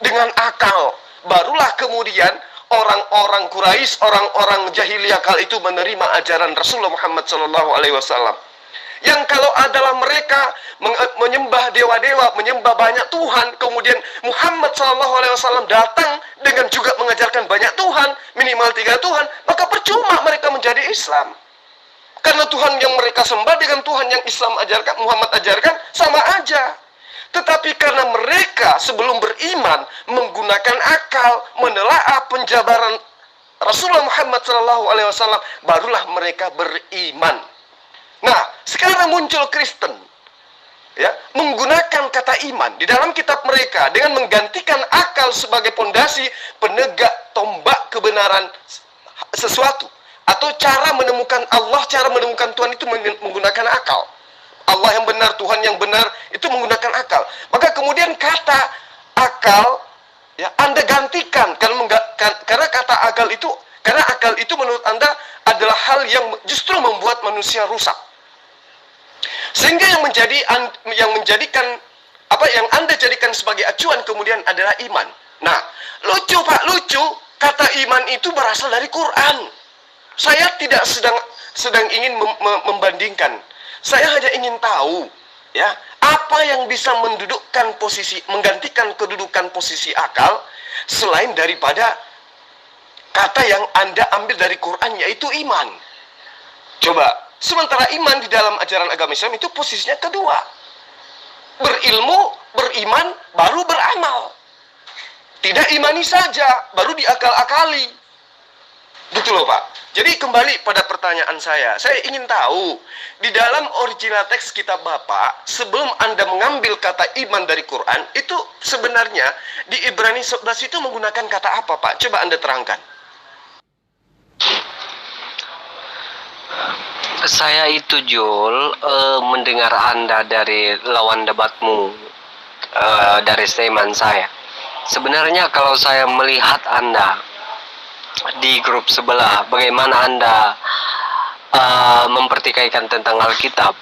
S3: dengan akal. Barulah kemudian orang-orang Quraisy, orang-orang jahiliyah kala itu menerima ajaran Rasulullah Muhammad SAW. Yang kalau adalah mereka menyembah dewa-dewa, menyembah banyak Tuhan, kemudian Muhammad SAW datang dengan juga mengajarkan banyak Tuhan, minimal 3 Tuhan, maka percuma mereka menjadi Islam. Karena Tuhan yang mereka sembah dengan Tuhan yang Islam ajarkan, Muhammad ajarkan, sama aja. Tetapi karena mereka sebelum beriman menggunakan akal, menelaah penjabaran Rasulullah Muhammad SAW, barulah mereka beriman. Nah, sekarang muncul Kristen, ya, menggunakan kata iman di dalam kitab mereka dengan menggantikan akal sebagai pondasi penegak tombak kebenaran sesuatu, atau cara menemukan Allah, cara menemukan Tuhan itu menggunakan akal. Allah yang benar, Tuhan yang benar itu menggunakan akal. Maka kemudian kata akal, ya, Anda gantikan karena kata akal itu, karena akal itu menurut Anda adalah hal yang justru membuat manusia rusak. Sehingga yang menjadikan Apa yang Anda jadikan sebagai acuan kemudian adalah iman. Nah, lucu Pak, lucu. Kata iman itu berasal dari Quran. Saya tidak sedang ingin membandingkan. Saya hanya ingin tahu, ya, apa yang bisa menggantikan kedudukan posisi akal selain daripada kata yang Anda ambil dari Quran, yaitu iman. Coba, sementara iman di dalam ajaran agama Islam itu posisinya kedua. Berilmu, beriman, baru beramal. Tidak imani saja, baru diakal-akali. Gitu loh Pak. Jadi kembali pada pertanyaan saya ingin tahu, di dalam original teks kitab Bapak, sebelum Anda mengambil kata iman dari Quran, itu sebenarnya di Ibrani 11 itu menggunakan kata apa Pak? Coba Anda terangkan.
S4: Saya itu Jul, mendengar Anda dari lawan debatmu, dari statement saya. Sebenarnya kalau saya melihat Anda di grup sebelah, bagaimana Anda mempertikaikan tentang Alkitab,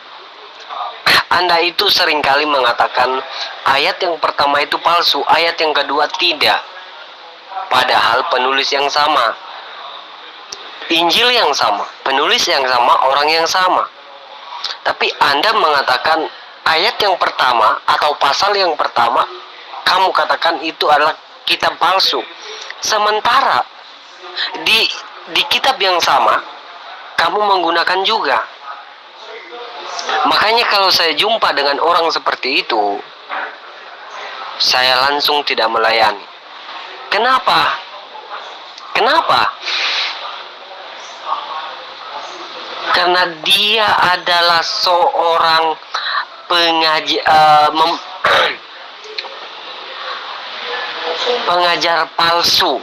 S4: Anda itu seringkali mengatakan ayat yang pertama itu palsu, ayat yang kedua tidak. Padahal penulis yang sama, Injil yang sama, penulis yang sama, orang yang sama. Tapi Anda mengatakan ayat yang pertama atau pasal yang pertama, kamu katakan itu adalah kitab palsu. Sementara di kitab yang sama, kamu menggunakan juga. Makanya kalau saya jumpa dengan orang seperti itu, saya langsung tidak melayani. Kenapa? Karena dia adalah seorang pengajar palsu.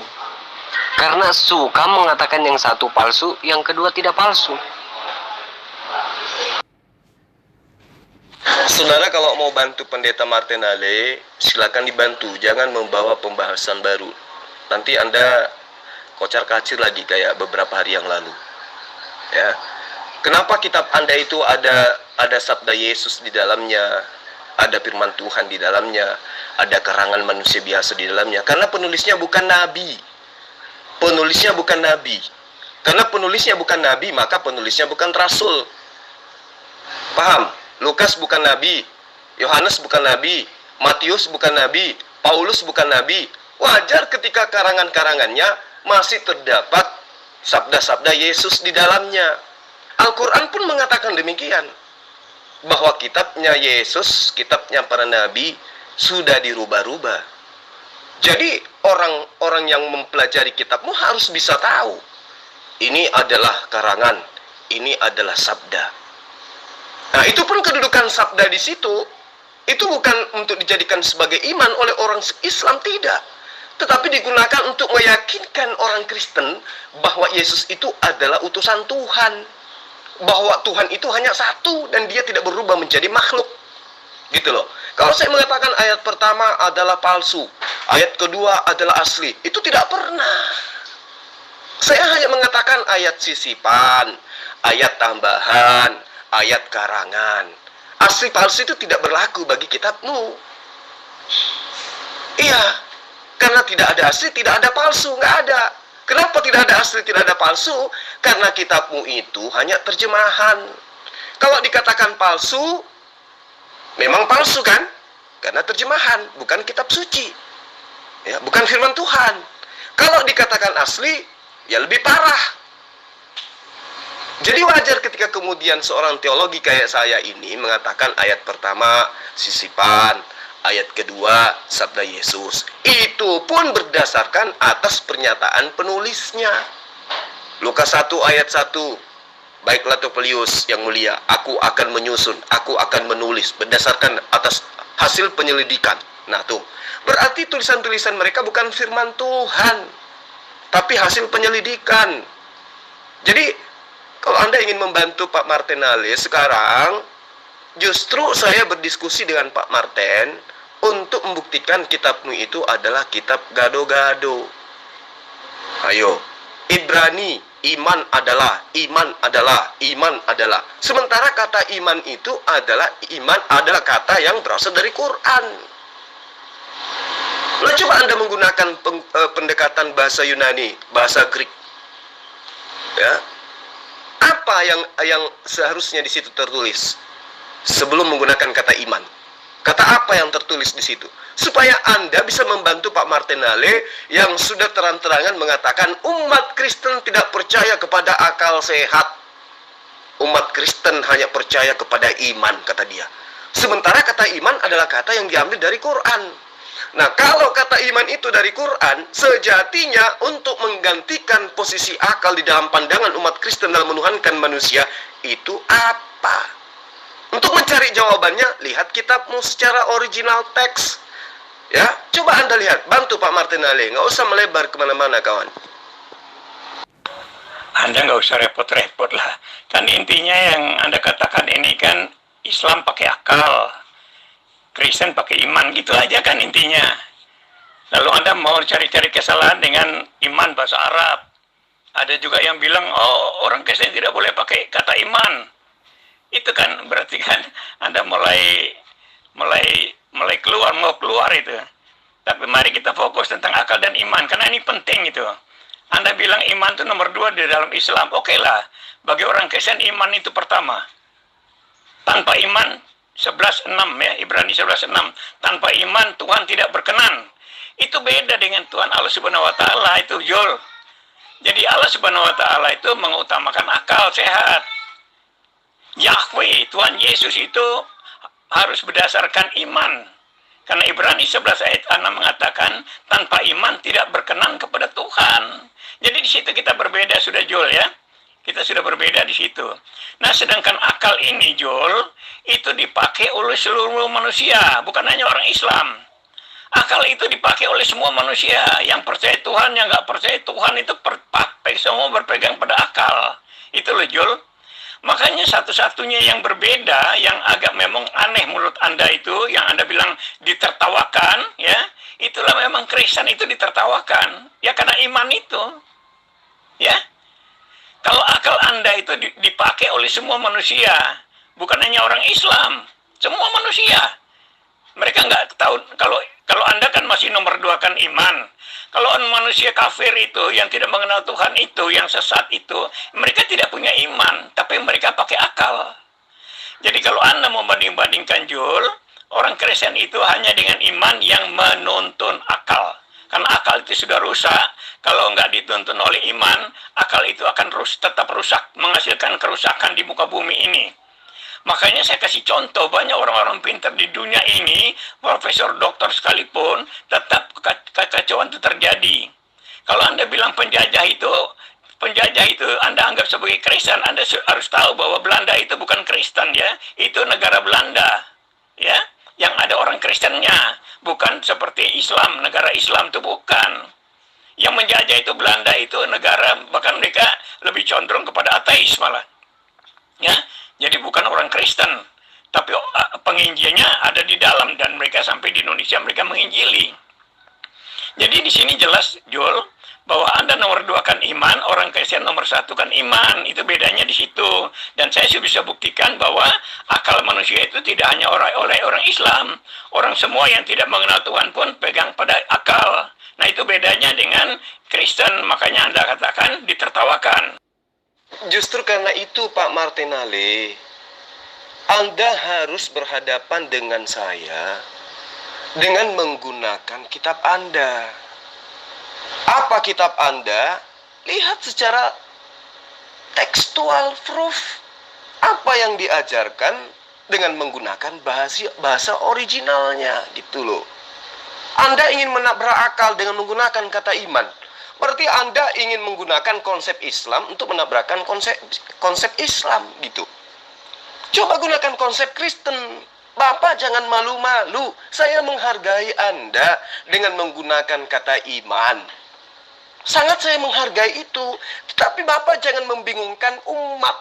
S4: Karena suka mengatakan yang satu palsu, yang kedua tidak palsu.
S3: Saudara kalau mau bantu Pendeta Martinale, silakan dibantu. Jangan membawa pembahasan baru. Nanti Anda kocar-kacir lagi kayak beberapa hari yang lalu. Ya. Kenapa kitab Anda itu ada sabda Yesus di dalamnya, ada firman Tuhan di dalamnya, ada karangan manusia biasa di dalamnya? Karena penulisnya bukan nabi. Penulisnya bukan nabi. Karena penulisnya bukan nabi, maka penulisnya bukan rasul. Paham? Lukas bukan nabi, Yohanes bukan nabi, Matius bukan nabi, Paulus bukan nabi. Wajar ketika karangan-karangannya masih terdapat sabda-sabda Yesus di dalamnya. Al-Quran pun mengatakan demikian, bahwa kitabnya Yesus, kitabnya para nabi sudah dirubah-rubah. Jadi orang-orang yang mempelajari kitabmu harus bisa tahu, ini adalah karangan, ini adalah sabda. Nah, itu pun kedudukan sabda di situ, itu bukan untuk dijadikan sebagai iman oleh orang Islam, tidak. Tetapi digunakan untuk meyakinkan orang Kristen bahwa Yesus itu adalah utusan Tuhan. Bahwa Tuhan itu hanya satu dan dia tidak berubah menjadi makhluk. Gitu loh. Kalau saya mengatakan ayat pertama adalah palsu, ayat kedua adalah asli, itu tidak pernah. Saya hanya mengatakan ayat sisipan, ayat tambahan, ayat karangan. Asli palsu itu tidak berlaku bagi kitabmu. Iya, karena tidak ada asli, tidak ada palsu, nggak ada. Kenapa tidak ada asli, tidak ada palsu? Karena kitabmu itu hanya terjemahan. Kalau dikatakan palsu, memang palsu kan? Karena terjemahan, bukan kitab suci. Ya, bukan firman Tuhan. Kalau dikatakan asli, ya lebih parah. Jadi wajar ketika kemudian seorang teologi kayak saya ini mengatakan ayat pertama sisipan, ayat kedua sabda Yesus. Itu pun berdasarkan atas pernyataan penulisnya. Lukas 1 ayat 1. Baiklah Topelius yang mulia, aku akan menyusun, aku akan menulis berdasarkan atas hasil penyelidikan. Nah tuh, berarti tulisan-tulisan mereka bukan firman Tuhan, tapi hasil penyelidikan. Jadi kalau Anda ingin membantu Pak Martinale sekarang, justru saya berdiskusi dengan Pak Martin untuk membuktikan kitabmu itu adalah kitab gado-gado. Ayo, Ibrani, iman adalah, iman adalah, iman adalah. Sementara kata iman itu iman adalah kata yang berasal dari Quran. Nah, coba Anda menggunakan pendekatan bahasa Yunani, bahasa Greek. Ya. Apa yang seharusnya di situ tertulis sebelum menggunakan kata iman? Kata apa yang tertulis di situ? Supaya Anda bisa membantu Pak Martinale yang sudah terang-terangan mengatakan umat Kristen tidak percaya kepada akal sehat. Umat Kristen hanya percaya kepada iman, kata dia. Sementara kata iman adalah kata yang diambil dari Quran. Nah, kalau kata iman itu dari Quran, sejatinya untuk menggantikan posisi akal di dalam pandangan umat Kristen dalam menuhankan manusia, itu apa? Untuk mencari jawabannya, lihat kitabmu secara original teks. Ya, coba Anda lihat, bantu Pak Martinale, nggak usah melebar kemana-mana, kawan.
S1: Anda nggak usah repot-repot lah. Kan intinya yang Anda katakan ini kan Islam pakai akal, Kristen pakai iman, gitu aja kan intinya. Lalu Anda mau cari-cari kesalahan dengan iman bahasa Arab. Ada juga yang bilang, oh orang Kristen tidak boleh pakai kata iman. Itu kan berarti kan Anda mulai mau keluar itu. Tapi mari kita fokus tentang akal dan iman, karena ini penting itu. Anda bilang iman itu nomor 2 di dalam Islam. Oke lah, bagi orang Kristen iman itu pertama. Tanpa iman 11:6 ya, Ibrani 11:6. Tanpa iman Tuhan tidak berkenan. Itu beda dengan Tuhan Allah Subhanahu wa taala itu, Jul. Jadi Allah Subhanahu wa taala itu mengutamakan akal sehat. Yahweh, Tuhan Yesus itu harus berdasarkan iman. Karena Ibrani 11 ayat 6 mengatakan tanpa iman tidak berkenan kepada Tuhan. Jadi di situ kita berbeda sudah, Jul ya. Kita sudah berbeda di situ. Nah, sedangkan akal ini, Jul, itu dipakai oleh seluruh manusia, bukan hanya orang Islam. Akal itu dipakai oleh semua manusia. Yang percaya Tuhan, yang nggak percaya Tuhan itu semua berpegang pada akal. Itu loh, Jul. Makanya satu-satunya yang berbeda, yang agak memang aneh menurut Anda itu, yang Anda bilang ditertawakan, ya, itulah memang Kristen itu ditertawakan. Ya karena iman itu. Ya. Kalau akal Anda itu dipakai oleh semua manusia, bukan hanya orang Islam, semua manusia. Mereka nggak tahu, kalau Anda kan masih nomor 2 kan iman. Kalau manusia kafir itu, yang tidak mengenal Tuhan itu, yang sesat itu, mereka tidak punya iman, tapi mereka pakai akal. Jadi kalau Anda mau banding-bandingkan, Jul, orang Kristen itu hanya dengan iman yang menuntun akal. Karena akal itu sudah rusak, kalau nggak dituntun oleh iman, akal itu akan tetap rusak, menghasilkan kerusakan di muka bumi ini. Makanya saya kasih contoh, banyak orang-orang pintar di dunia ini, profesor, doktor sekalipun, tetap kekacauan itu terjadi. Kalau Anda bilang penjajah itu Anda anggap sebagai Kristen, Anda harus tahu bahwa Belanda itu bukan Kristen ya, itu negara Belanda, ya, yang ada orang Kristennya, bukan seperti Islam, negara Islam itu bukan. Yang menjajah itu Belanda itu negara, bahkan mereka lebih condong kepada ateis malah, ya. Jadi bukan orang Kristen, tapi penginjilnya ada di dalam, dan mereka sampai di Indonesia mereka menginjili. Jadi di sini jelas, Jul, bahwa Anda nomor 2 kan iman, orang Kristen nomor 1 kan iman. Itu bedanya di situ. Dan saya bisa buktikan bahwa akal manusia itu tidak hanya oleh orang Islam. Orang semua yang tidak mengenal Tuhan pun pegang pada akal. Nah itu bedanya dengan Kristen, makanya Anda katakan ditertawakan.
S3: Justru karena itu Pak Martinale, Anda harus berhadapan dengan saya dengan menggunakan kitab Anda. Apa kitab Anda? Lihat secara tekstual proof. Apa yang diajarkan dengan menggunakan bahasa originalnya, gitu loh. Anda ingin menabrak akal dengan menggunakan kata iman. Berarti Anda ingin menggunakan konsep Islam untuk menabrakkan konsep Islam, gitu. Coba gunakan konsep Kristen. Bapak jangan malu-malu. Saya menghargai Anda dengan menggunakan kata iman. Sangat saya menghargai itu. Tetapi Bapak jangan membingungkan umat.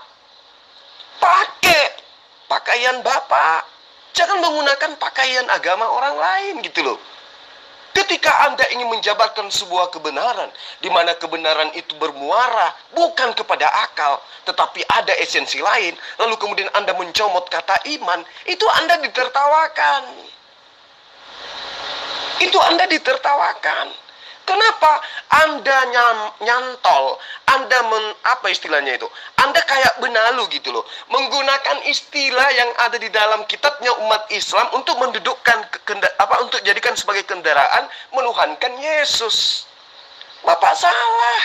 S3: Pakai pakaian Bapak. Jangan menggunakan pakaian agama orang lain, gitu loh. Ketika Anda ingin menjabarkan sebuah kebenaran, di mana kebenaran itu bermuara bukan kepada akal, tetapi ada esensi lain, lalu kemudian Anda mencomot kata iman, itu Anda ditertawakan. Itu Anda ditertawakan. Kenapa Anda nyantol, Anda apa istilahnya itu? Anda kayak benalu gitu loh, menggunakan istilah yang ada di dalam kitabnya umat Islam untuk mendudukkan untuk jadikan sebagai kendaraan menuhankan Yesus. Bapak salah.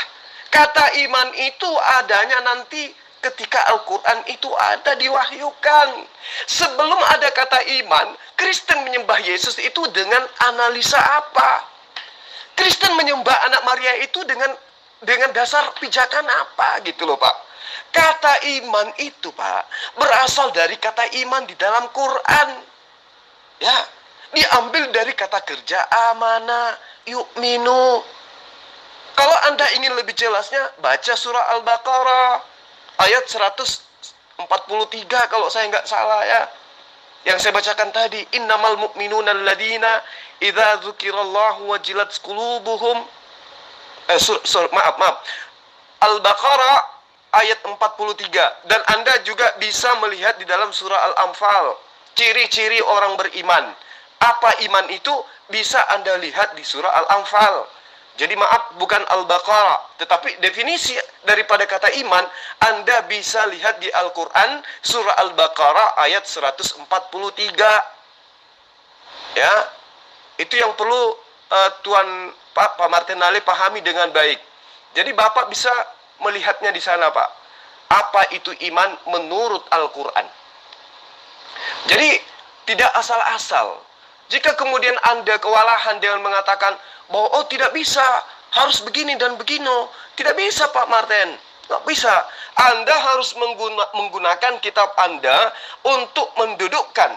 S3: Kata iman itu adanya nanti ketika Al-Quran itu ada diwahyukan. Sebelum ada kata iman, Kristen menyembah Yesus itu dengan analisa apa? Kristen menyembah anak Maria itu dengan dasar pijakan apa gitu loh Pak. Kata iman itu Pak berasal dari kata iman di dalam Quran. Ya, diambil dari kata kerja amana yu'minu. Kalau Anda ingin lebih jelasnya, baca surah Al-Baqarah ayat 143 kalau saya nggak salah ya. Yang saya bacakan tadi, innamal mu'minuna alladzina idza dzukirallahu wajilat qulubuhum. Maaf. Al-Baqarah ayat 43. Dan Anda juga bisa melihat di dalam surah Al-Anfal ciri-ciri orang beriman. Apa iman itu bisa Anda lihat di surah Al-Anfal. Jadi maaf, bukan Al-Baqarah, tetapi definisi daripada kata iman Anda bisa lihat di Al-Quran surah Al-Baqarah ayat 143. Ya, itu yang perlu Tuan Pak Martinale pahami dengan baik. Jadi Bapak bisa melihatnya di sana Pak. Apa itu iman menurut Al-Quran? Jadi tidak asal-asal. Jika kemudian Anda kewalahan dengan mengatakan bahwa oh tidak bisa, harus begini dan begini. Tidak bisa Pak Martin, nggak bisa. Anda harus menggunakan kitab Anda untuk mendudukkan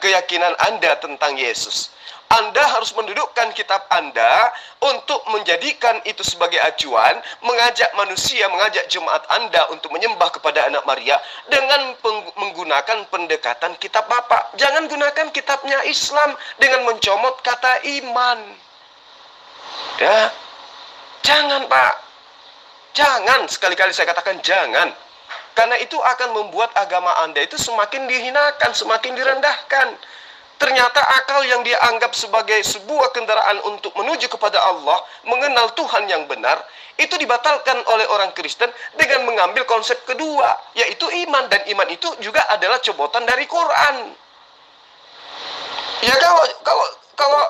S3: keyakinan Anda tentang Yesus. Anda harus mendudukkan kitab Anda untuk menjadikan itu sebagai acuan, mengajak manusia, mengajak jemaat Anda untuk menyembah kepada anak Maria dengan menggunakan pendekatan kitab Bapak. Jangan gunakan kitabnya Islam dengan mencomot kata iman. Ya, jangan Pak. Jangan, sekali-kali saya katakan jangan. Karena itu akan membuat agama Anda itu semakin dihinakan, semakin direndahkan. Ternyata akal yang dia anggap sebagai sebuah kendaraan untuk menuju kepada Allah, mengenal Tuhan yang benar, itu dibatalkan oleh orang Kristen dengan mengambil konsep kedua, yaitu iman. Dan iman itu juga adalah cobotan dari Quran. Ya kalau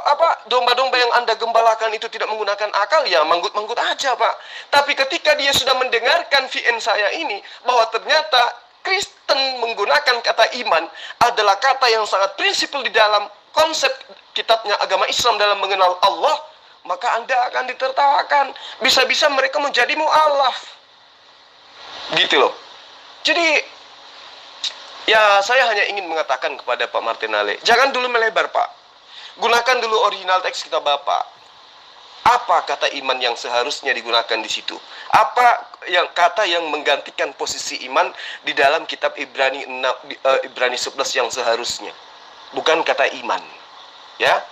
S3: domba-domba yang Anda gembalakan itu tidak menggunakan akal, ya manggut-manggut aja Pak. Tapi ketika dia sudah mendengarkan VN saya ini, bahwa ternyata Kristen menggunakan kata iman adalah kata yang sangat prinsipil di dalam konsep kitabnya agama Islam dalam mengenal Allah, maka Anda akan ditertawakan. Bisa-bisa mereka menjadi mu'alaf. Gitu loh. Jadi, ya saya hanya ingin mengatakan kepada Pak Martinale, jangan dulu melebar Pak. Gunakan dulu original teks kitab Bapak. Apa kata iman yang seharusnya digunakan di situ? Apa kata yang menggantikan posisi iman di dalam kitab Ibrani 11 yang seharusnya? Bukan kata iman. Ya?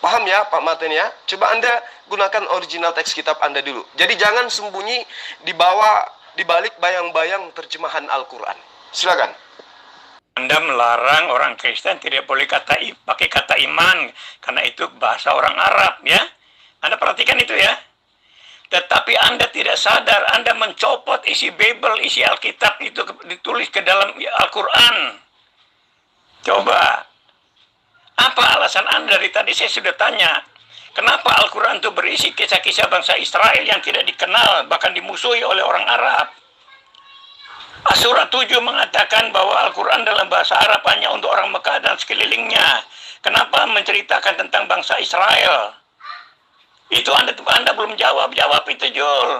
S3: Paham ya Pak Martin ya? Coba Anda gunakan original teks kitab Anda dulu. Jadi jangan sembunyi di balik bayang-bayang terjemahan Al-Quran. Silakan.
S1: Anda melarang orang Kristen tidak boleh pakai kata iman karena itu bahasa orang Arab ya. Anda perhatikan itu ya. Tetapi Anda tidak sadar, Anda mencopot isi Bible, isi Alkitab itu ditulis ke dalam Al-Quran. Coba. Apa alasan Anda? Dari tadi saya sudah tanya. Kenapa Al-Quran itu berisi kisah-kisah bangsa Israel yang tidak dikenal, bahkan dimusuhi oleh orang Arab? Surat 7 mengatakan bahwa Al-Quran dalam bahasa Arab hanya untuk orang Mekah dan sekelilingnya. Kenapa menceritakan tentang bangsa Israel? Itu Anda belum jawab itu Jul.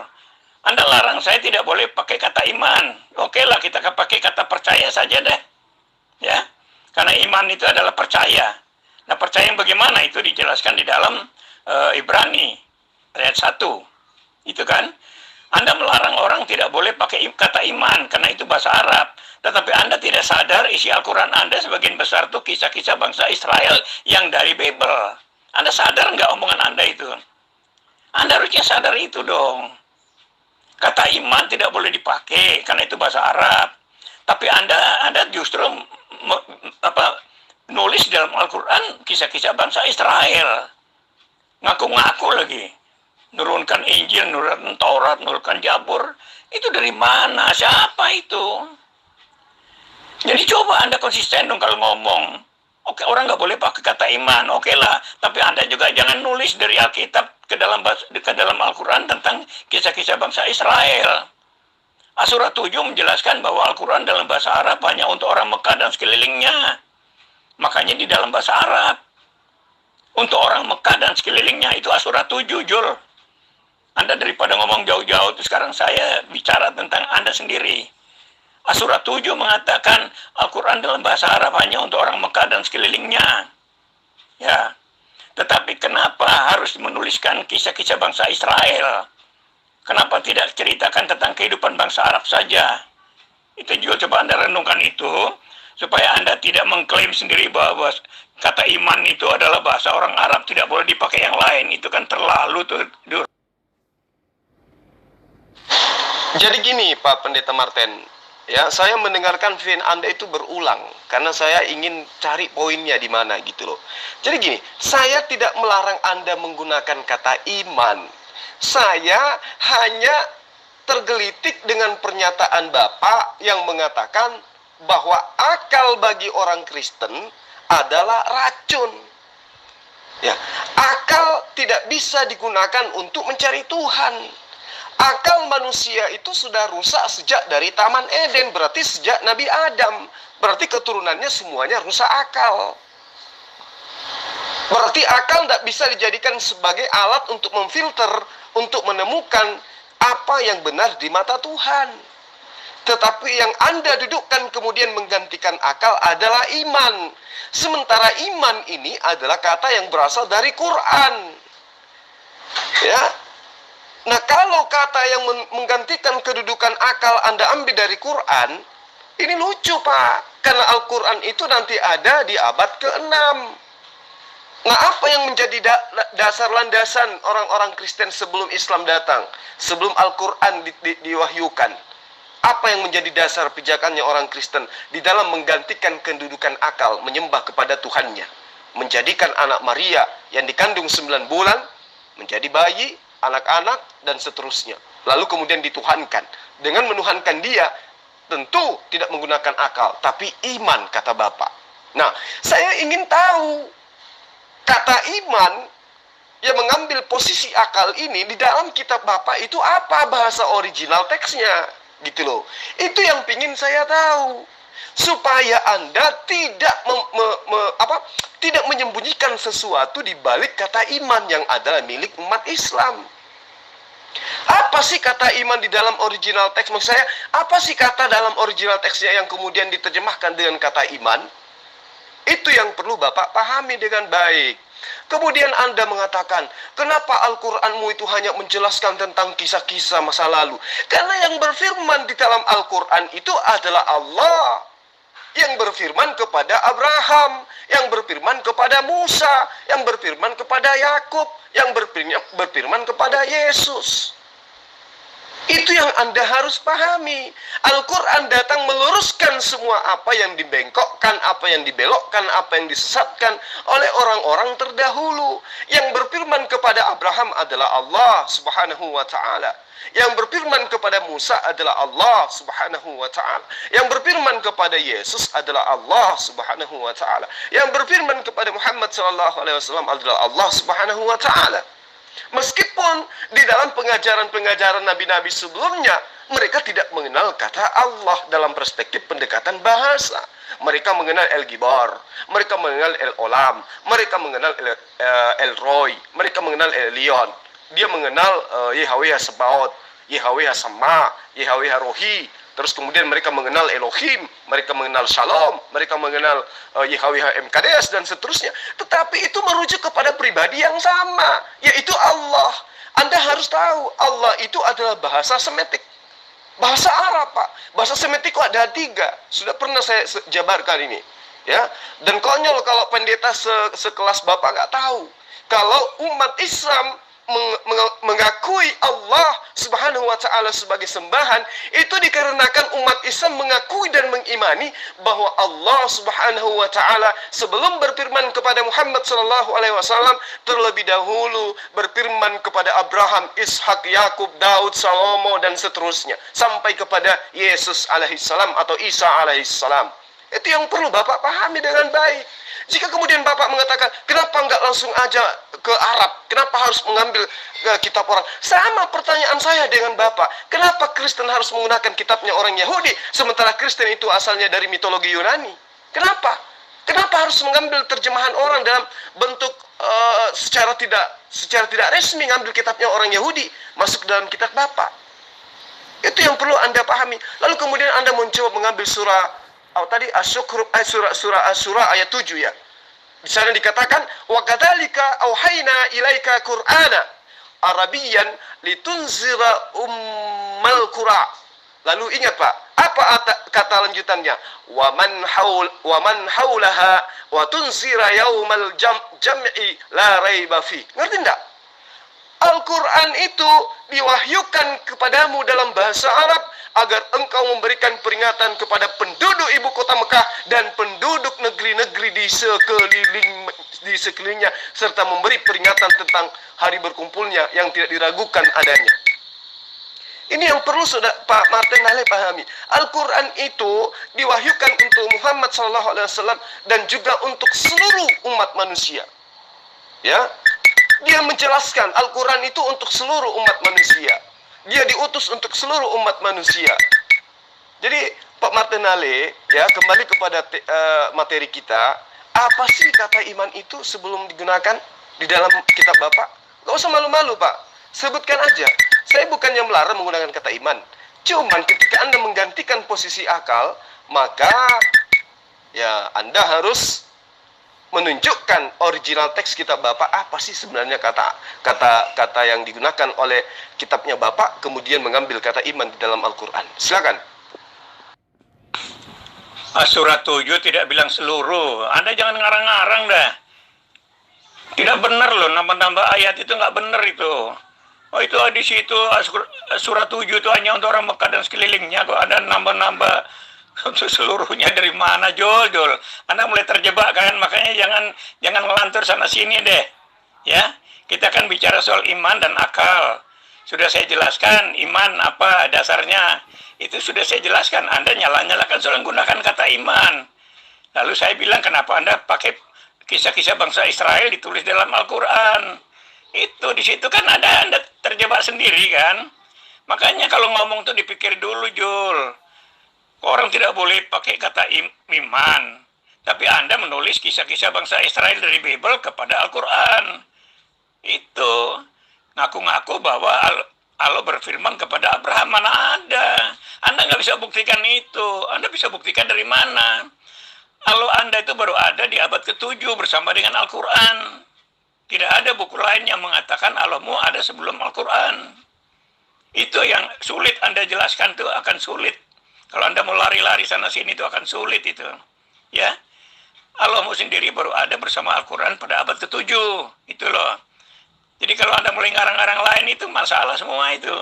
S1: Anda larang saya tidak boleh pakai kata iman. Oke lah, kita pakai kata percaya saja deh. Ya. Karena iman itu adalah percaya. Nah, percaya yang bagaimana itu dijelaskan di dalam Ibrani ayat 1. Itu kan? Anda melarang orang tidak boleh pakai kata iman karena itu bahasa Arab. Tetapi Anda tidak sadar isi Al-Quran Anda sebagian besar itu kisah-kisah bangsa Israel yang dari Bible. Anda sadar nggak omongan Anda itu? Anda harusnya sadar itu dong. Kata iman tidak boleh dipakai karena itu bahasa Arab. Tapi Anda justru nulis dalam Al-Quran kisah-kisah bangsa Israel. Ngaku-ngaku lagi. Nurunkan Injil, nurunkan Taurat, nurunkan Jabur. Itu dari mana? Siapa itu? Jadi coba Anda konsisten dong kalau ngomong. Oke, orang nggak boleh pakai kata iman. Oke lah. Tapi Anda juga jangan nulis dari Alkitab ke dalam Al-Quran tentang kisah-kisah bangsa Israel. Surat 7 menjelaskan bahwa Al-Quran dalam bahasa Arab hanya untuk orang Mekah dan sekelilingnya. Makanya di dalam bahasa Arab. Untuk orang Mekah dan sekelilingnya itu surat 7, Jul. Anda daripada ngomong jauh-jauh, itu sekarang saya bicara tentang Anda sendiri. Surat 7 mengatakan Al-Quran dalam bahasa Arab hanya untuk orang Mekah dan sekelilingnya. Ya. Tetapi kenapa harus menuliskan kisah-kisah bangsa Israel? Kenapa tidak ceritakan tentang kehidupan bangsa Arab saja? Itu juga coba Anda renungkan itu, supaya Anda tidak mengklaim sendiri bahwa kata iman itu adalah bahasa orang Arab, tidak boleh dipakai yang lain. Itu kan terlalu tuh.
S3: Jadi gini Pak Pendeta Martin, ya saya mendengarkan film Anda itu berulang karena saya ingin cari poinnya di mana gitu loh. Jadi gini, saya tidak melarang Anda menggunakan kata iman. Saya hanya tergelitik dengan pernyataan Bapak yang mengatakan bahwa akal bagi orang Kristen adalah racun. Ya, akal tidak bisa digunakan untuk mencari Tuhan. Akal manusia itu sudah rusak sejak dari Taman Eden, berarti sejak Nabi Adam. Berarti keturunannya semuanya rusak akal. Berarti akal tidak bisa dijadikan sebagai alat untuk memfilter, untuk menemukan apa yang benar di mata Tuhan. Tetapi yang Anda dudukkan kemudian menggantikan akal adalah iman. Sementara iman ini adalah kata yang berasal dari Quran. Ya. Nah, kalau kata yang menggantikan kedudukan akal Anda ambil dari Quran, ini lucu Pak. Karena Al-Quran itu nanti ada di abad ke-6. Nah, apa yang menjadi dasar landasan orang-orang Kristen sebelum Islam datang? Sebelum Al-Quran diwahyukan? Apa yang menjadi dasar pijakannya orang Kristen di dalam menggantikan kedudukan akal, menyembah kepada Tuhannya? Menjadikan anak Maria yang dikandung 9 bulan, menjadi bayi, anak-anak, dan seterusnya. Lalu kemudian dituhankan. Dengan menuhankan dia, tentu tidak menggunakan akal, tapi iman, kata Bapak. Nah, saya ingin tahu, kata iman yang mengambil posisi akal ini di dalam kitab Bapak itu apa bahasa original teksnya, gitu loh. Itu yang ingin saya tahu, supaya Anda tidak menyembunyikan sesuatu di balik kata iman yang adalah milik umat Islam. Apa sih kata iman di dalam original teks? Maksud saya, apa sih kata dalam original teksnya yang kemudian diterjemahkan dengan kata iman? Itu yang perlu Bapak pahami dengan baik. Kemudian Anda mengatakan, kenapa Al-Quranmu itu hanya menjelaskan tentang kisah-kisah masa lalu? Karena yang berfirman di dalam Al-Quran itu adalah Allah. Yang berfirman kepada Abraham, yang berfirman kepada Musa, yang berfirman kepada Yakub, yang berfirman kepada Yesus. Itu yang Anda harus pahami. Al-Quran datang meluruskan semua apa yang dibengkokkan, apa yang dibelokkan, apa yang disesatkan oleh orang-orang terdahulu. Yang berfirman kepada Abraham adalah Allah subhanahu wa ta'ala. Yang berfirman kepada Musa adalah Allah subhanahu wa ta'ala. Yang berfirman kepada Yesus adalah Allah subhanahu wa ta'ala. Yang berfirman kepada Muhammad sallallahu alaihi wasallam adalah Allah subhanahu wa ta'ala. Meskipun di dalam pengajaran-pengajaran nabi-nabi sebelumnya, mereka tidak mengenal kata Allah dalam perspektif pendekatan bahasa. Mereka mengenal El-Gibar, mereka mengenal El-Olam, mereka mengenal El-Roy, mereka mengenal El-Lion. Dia mengenal Yahweh Sebaot, Yahweh Sama, Yahweh Rohi. Terus kemudian mereka mengenal Elohim, mereka mengenal Shalom, mereka mengenal Yahweh MKDS dan seterusnya. Tetapi itu merujuk kepada pribadi yang sama, yaitu Allah. Anda harus tahu, Allah itu adalah bahasa Semitik. Bahasa Arab, Pak. Bahasa Semitik kok ada 3. Sudah pernah saya jabarkan ini. Ya. Dan konyol kalau pendeta sekelas Bapak nggak tahu. Kalau umat Islam mengakui Allah Subhanahu wa taala sebagai sembahan, itu dikarenakan umat Islam mengakui dan mengimani bahwa Allah Subhanahu wa taala sebelum berfirman kepada Muhammad sallallahu alaihi wasallam terlebih dahulu berfirman kepada Abraham, Ishak, Yakub, Daud, Salomo dan seterusnya sampai kepada Yesus alaihissalam atau Isa alaihissalam. Itu yang perlu Bapak pahami dengan baik. Jika kemudian Bapak mengatakan, kenapa nggak langsung aja ke Arab? Kenapa harus mengambil kitab orang? Sama pertanyaan saya dengan Bapak. Kenapa Kristen harus menggunakan kitabnya orang Yahudi, sementara Kristen itu asalnya dari mitologi Yunani? Kenapa? Kenapa harus mengambil terjemahan orang dalam bentuk secara tidak resmi, ngambil kitabnya orang Yahudi, masuk dalam kitab Bapak? Itu yang perlu Anda pahami. Lalu kemudian Anda mencoba mengambil surah tadi surah Asy-Syura ayat 7 ya. Di sana dikatakan wa kadzalika auhayna ilaika qur'ana arabiyyan litunzira ummal qura. Lalu ingat Pak, apa kata lanjutannya? Wa man haulaha wa tunzira yaumal jam'i la raiba fi. Ngerti enggak? Al-Quran itu diwahyukan kepadamu dalam bahasa Arab agar engkau memberikan peringatan kepada penduduk ibu kota Mekah dan penduduk negeri-negeri di sekelilingnya, serta memberi peringatan tentang hari berkumpulnya yang tidak diragukan adanya. Ini yang perlu Pak Martin Nale pahami. Al-Quran itu diwahyukan untuk Muhammad SAW dan juga untuk seluruh umat manusia. Ya, dia menjelaskan Al-Quran itu untuk seluruh umat manusia. Dia diutus untuk seluruh umat manusia. Jadi Pak Martin Nale, ya, kembali kepada materi kita. Apa sih kata iman itu sebelum digunakan di dalam kitab Bapak? Gak usah malu-malu Pak, sebutkan aja. Saya bukannya melarang menggunakan kata iman. Cuman ketika Anda menggantikan posisi akal, maka ya Anda harus menunjukkan original teks kitab Bapak, apa sih sebenarnya kata yang digunakan oleh kitabnya Bapak, kemudian mengambil kata iman di dalam Al-Quran. Silakan.
S1: Surat 7 tidak bilang seluruh. Anda jangan ngarang-ngarang dah. Tidak benar loh, nambah-nambah ayat itu nggak benar itu. Oh itu di situ surat 7 itu hanya untuk orang Mekah dan sekelilingnya. Kok ada nambah-nambah untuk seluruhnya dari mana, Jol? Anda mulai terjebak kan, makanya jangan ngelantur sana sini deh. Ya, kita kan bicara soal iman dan akal. Sudah saya jelaskan iman apa dasarnya. Itu sudah saya jelaskan. Anda nyalakan soal menggunakan kata iman. Lalu saya bilang kenapa Anda pakai kisah-kisah bangsa Israel ditulis dalam Al-Quran. Itu di situ kan Anda terjebak sendiri kan. Makanya kalau ngomong tuh dipikir dulu, Jul. Orang tidak boleh pakai kata iman. Tapi Anda menulis kisah-kisah bangsa Israel dari Bible kepada Al-Quran. Itu ngaku-ngaku bahwa Allah berfirman kepada Abraham, mana ada. Anda nggak bisa buktikan itu. Anda bisa buktikan dari mana? Kalau Anda itu baru ada di abad ke-7 bersama dengan Al-Quran. Tidak ada buku lain yang mengatakan Allahmu ada sebelum Al-Quran. Itu yang sulit Anda jelaskan, itu akan sulit. Kalau Anda mau lari-lari sana-sini itu akan sulit itu. Ya, Allahmu sendiri baru ada bersama Al-Quran pada abad ke-7. Itu loh. Jadi kalau Anda mulai ngarang-ngarang lain itu masalah semua itu.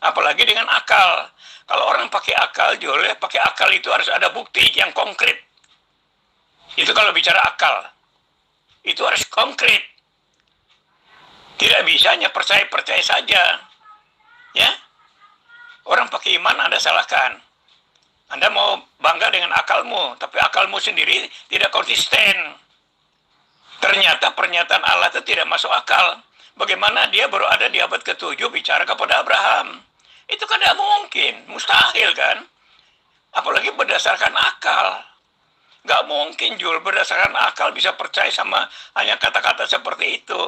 S1: Apalagi dengan akal. Kalau orang pakai akal, Jol, ya, pakai akal itu harus ada bukti yang konkret. Itu kalau bicara akal. Itu harus konkret. Tidak bisa hanya percaya-percaya saja. Ya. Orang pakai iman Anda salahkan. Anda mau bangga dengan akalmu, tapi akalmu sendiri tidak konsisten. Ternyata pernyataan Allah itu tidak masuk akal. Bagaimana dia baru ada di abad ke-7 bicara kepada Abraham? Itu kan tidak mungkin, mustahil kan? Apalagi berdasarkan akal. Nggak mungkin, Jul, berdasarkan akal bisa percaya sama hanya kata-kata seperti itu.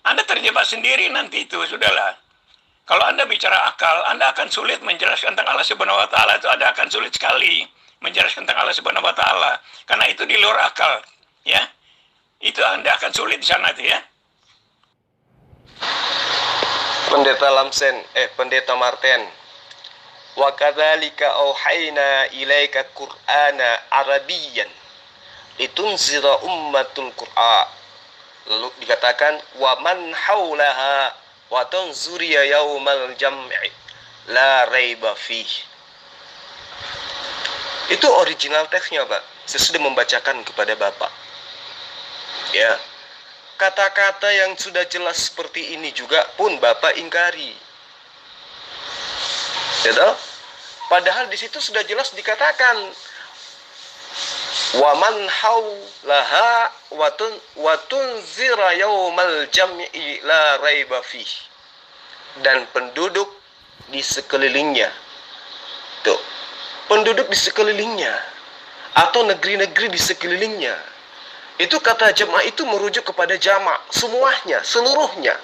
S1: Anda terjebak sendiri nanti itu, sudahlah. Kalau Anda bicara akal, Anda akan sulit menjelaskan tentang Allah Subhanahu wa Ta'ala. Itu Anda akan sulit sekali menjelaskan tentang Allah Subhanahu wa Ta'ala. Karena itu di luar akal, ya. Itu Anda akan sulit di sana itu, ya.
S3: Pendeta Martin. Wa kadzalika auhayna ilaika qur'ana arabiyyan litunzira ummatul qur'a. Lalu dikatakan wa man haulaha wa tunzuriya yaumal jam'i la raiba fih. Itu original teksnya, Pak. Saya sudah membacakan kepada Bapak. Ya. Kata-kata yang sudah jelas seperti ini juga pun Bapak ingkari. Ya toh? Padahal di situ sudah jelas dikatakan wa man haulaha wa tunzira yaumal jam'i la raiba fih. Dan penduduk di sekelilingnya. Tuh. Penduduk di sekelilingnya atau negeri-negeri di sekelilingnya. Itu kata jamaah itu merujuk kepada jamak, semuanya, seluruhnya.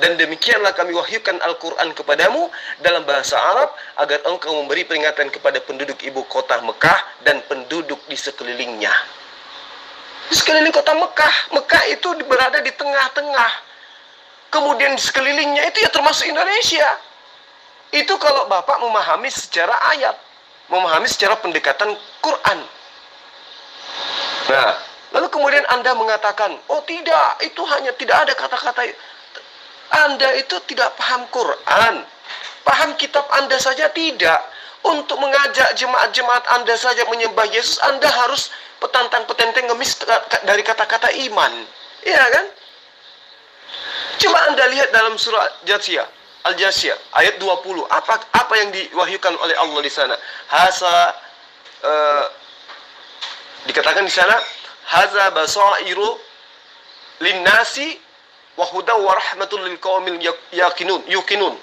S3: Dan demikianlah kami wahyukan Al-Quran kepadamu dalam bahasa Arab agar engkau memberi peringatan kepada penduduk ibu kota Mekah dan penduduk di sekelilingnya. Di sekeliling kota Mekah, Mekah itu berada di tengah-tengah. Kemudian di sekelilingnya itu ya termasuk Indonesia. Itu kalau Bapak memahami secara ayat, memahami secara pendekatan Quran. Nah, lalu kemudian Anda mengatakan, oh tidak, itu hanya tidak ada kata-kata. Anda itu tidak paham Quran. Paham kitab Anda saja tidak. Untuk mengajak jemaat-jemaat Anda saja menyembah Yesus, Anda harus petantang-petenteng ngemis dari kata-kata iman. Iya kan? Coba Anda lihat dalam surah Al-Jasiyah ayat 20. Apa yang diwahyukan oleh Allah di sana? Dikatakan di sana, haza basairu linnasi wa hudaw wa rahmatul lil qaumil yuqinun.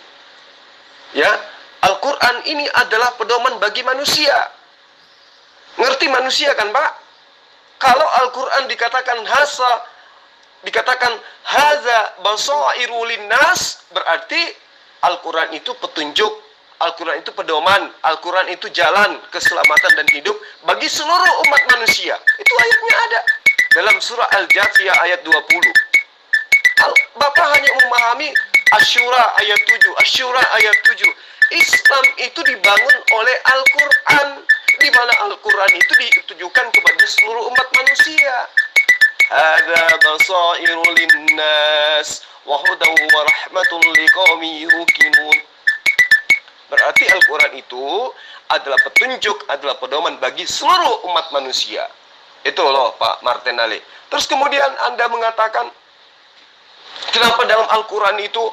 S3: Ya, Al-Qur'an ini adalah pedoman bagi manusia. Ngerti manusia kan, Pak? Kalau Al-Qur'an dikatakan haza basairu linnas, berarti Al-Quran itu petunjuk, Al-Quran itu pedoman, Al-Quran itu jalan keselamatan dan hidup bagi seluruh umat manusia. Itu ayatnya ada dalam surah Al-Jathiyah ayat 20. Bapak hanya memahami Asy-Syura ayat 7, Asy-Syura ayat 7. Islam itu dibangun oleh Al-Quran, di mana Al-Quran itu ditujukan kepada seluruh umat manusia. Hadza basairu linnas wa hudaw wa rahmatul liqaumin yuqinun. Berarti Al-Quran itu adalah petunjuk, adalah pedoman bagi seluruh umat manusia. Itu loh Pak Martinelli. Terus kemudian Anda mengatakan, kenapa dalam Al-Quran itu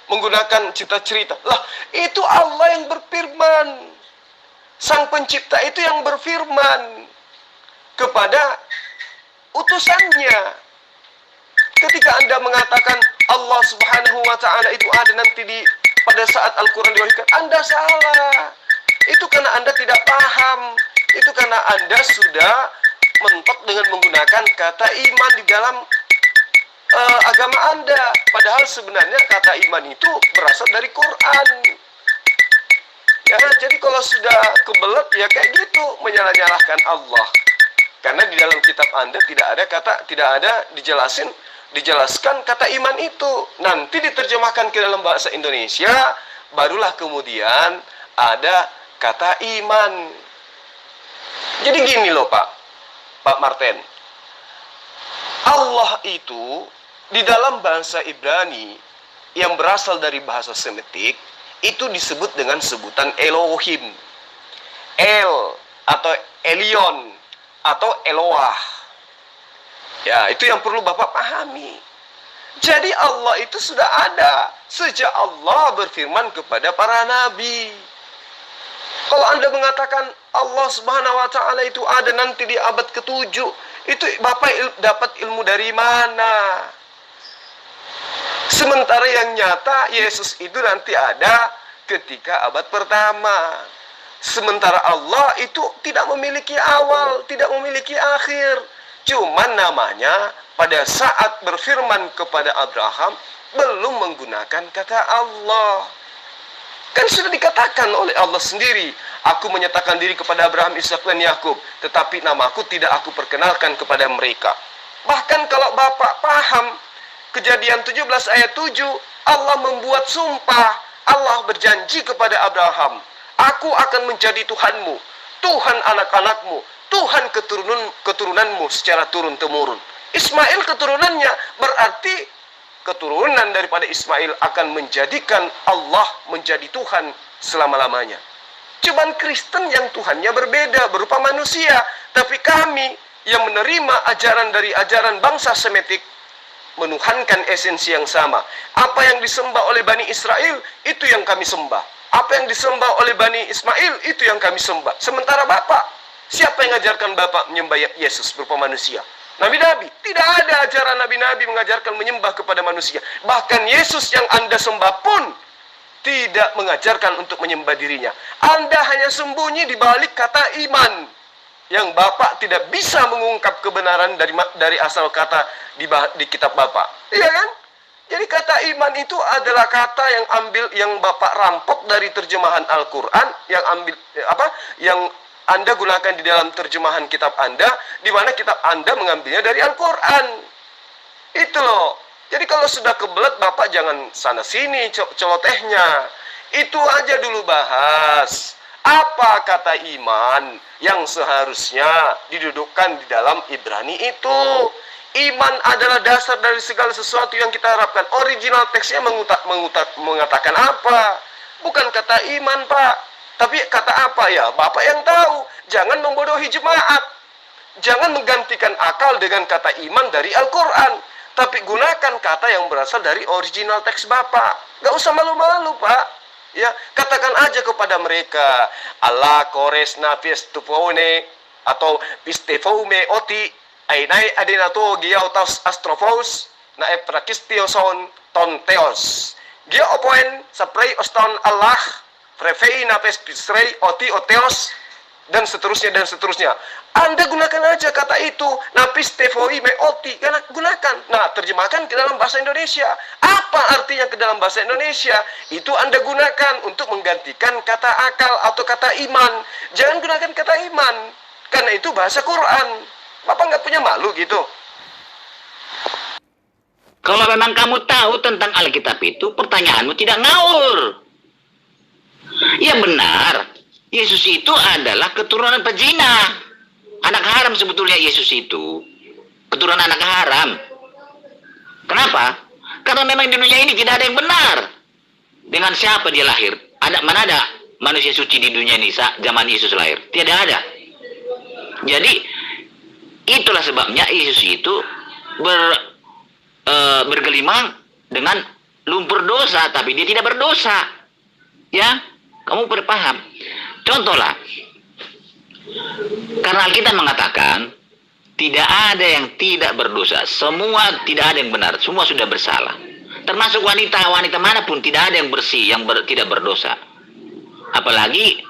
S3: menggunakan cerita-cerita? Lah, itu Allah yang berfirman. Sang pencipta itu yang berfirman kepada utusannya. Ketika Anda mengatakan Allah Subhanahu wa ta'ala itu ada nanti pada saat Al-Quran diwahyukan, Anda salah. Itu karena Anda tidak paham. Itu karena Anda sudah mentok dengan menggunakan kata iman di dalam agama Anda. Padahal sebenarnya kata iman itu berasal dari Quran. Ya, jadi kalau sudah kebelet ya kayak gitu, menyalah-nyalahkan Allah. Karena di dalam kitab Anda tidak ada dijelaskan kata iman itu. Nanti diterjemahkan ke dalam bahasa Indonesia, barulah kemudian ada kata iman. Jadi gini loh Pak Martin. Allah itu di dalam bahasa Ibrani yang berasal dari bahasa Semitik itu disebut dengan sebutan Elohim. El atau Elion atau Eloah. Ya, itu yang perlu Bapak pahami. Jadi Allah itu sudah ada sejak Allah berfirman kepada para nabi. Kalau Anda mengatakan Allah Subhanahu wa ta'ala itu ada nanti di abad ke-7, itu Bapak dapat ilmu dari mana? Sementara yang nyata Yesus itu nanti ada ketika abad pertama. Sementara Allah itu tidak memiliki awal, tidak memiliki akhir. Cuman namanya pada saat berfirman kepada Abraham belum menggunakan kata Allah. Kan sudah dikatakan oleh Allah sendiri, aku menyatakan diri kepada Abraham, Ishak dan Yakub, tetapi namaku tidak aku perkenalkan kepada mereka. Bahkan kalau Bapak paham Kejadian 17 ayat 7, Allah membuat sumpah. Allah berjanji kepada Abraham, aku akan menjadi Tuhanmu, Tuhan anak-anakmu, Tuhan keturunanmu secara turun-temurun. Ismail keturunannya, berarti keturunan daripada Ismail akan menjadikan Allah menjadi Tuhan selama-lamanya. Cuman Kristen yang Tuhannya berbeda, berupa manusia. Tapi kami yang menerima ajaran dari ajaran bangsa Semitik, menuhankan esensi yang sama. Apa yang disembah oleh Bani Israel, itu yang kami sembah. Apa yang disembah oleh Bani Ismail, itu yang kami sembah. Sementara Bapak, siapa yang mengajarkan Bapak menyembah Yesus berupa manusia? Nabi-nabi. Tidak ada ajaran nabi-nabi mengajarkan menyembah kepada manusia. Bahkan Yesus yang Anda sembah pun tidak mengajarkan untuk menyembah dirinya. Anda hanya sembunyi di balik kata iman, yang Bapak tidak bisa mengungkap kebenaran dari asal kata di kitab Bapak. Iya kan? Jadi kata iman itu adalah kata yang Bapak rampok dari terjemahan Al-Qur'an, yang Anda gunakan di dalam terjemahan kitab Anda, di mana kitab Anda mengambilnya dari Al-Qur'an. Itu loh. Jadi kalau sudah kebelet, Bapak jangan sana-sini celotehnya. Itu aja dulu bahas. Apa kata iman yang seharusnya didudukkan di dalam Ibrani itu? Iman adalah dasar dari segala sesuatu yang kita harapkan. Original teksnya mengatakan apa? Bukan kata iman, Pak. Tapi kata apa ya? Bapak yang tahu. Jangan membodohi jemaat. Jangan menggantikan akal dengan kata iman dari Al-Quran. Tapi gunakan kata yang berasal dari original teks Bapak. Gak usah malu-malu, Pak. Ya, katakan aja kepada mereka, Allah kores nafis tupone atau pistefome oti ainai adenato giautas astrofos na eprakistioson tonteos. Gia opoen sapray oston Allah prefei nafes pisrei oti oteos, dan seterusnya dan seterusnya. Anda gunakan aja kata itu, napis tefoi me oti, gunakan. Nah, terjemahkan ke dalam bahasa Indonesia. Apa artinya ke dalam bahasa Indonesia? Itu Anda gunakan untuk menggantikan kata akal atau kata iman. Jangan gunakan kata iman, karena itu bahasa Quran. Bapak nggak punya malu gitu?
S5: Kalau memang kamu tahu tentang Alkitab itu, pertanyaanmu tidak ngawur. Ya benar, Yesus itu adalah keturunan pezina. Anak haram sebetulnya Yesus itu. Keturunan anak haram. Kenapa? Karena memang di dunia ini tidak ada yang benar. Dengan siapa dia lahir? Mana ada manusia suci di dunia ini zaman Yesus lahir? Tidak ada. Jadi, itulah sebabnya Yesus itu bergelimang dengan lumpur dosa, tapi dia tidak berdosa. Ya, kamu berpaham? Contohlah, karena Alkitab mengatakan tidak ada yang tidak berdosa, semua tidak ada yang benar, semua sudah bersalah. Termasuk wanita manapun tidak ada yang bersih, yang tidak berdosa. Apalagi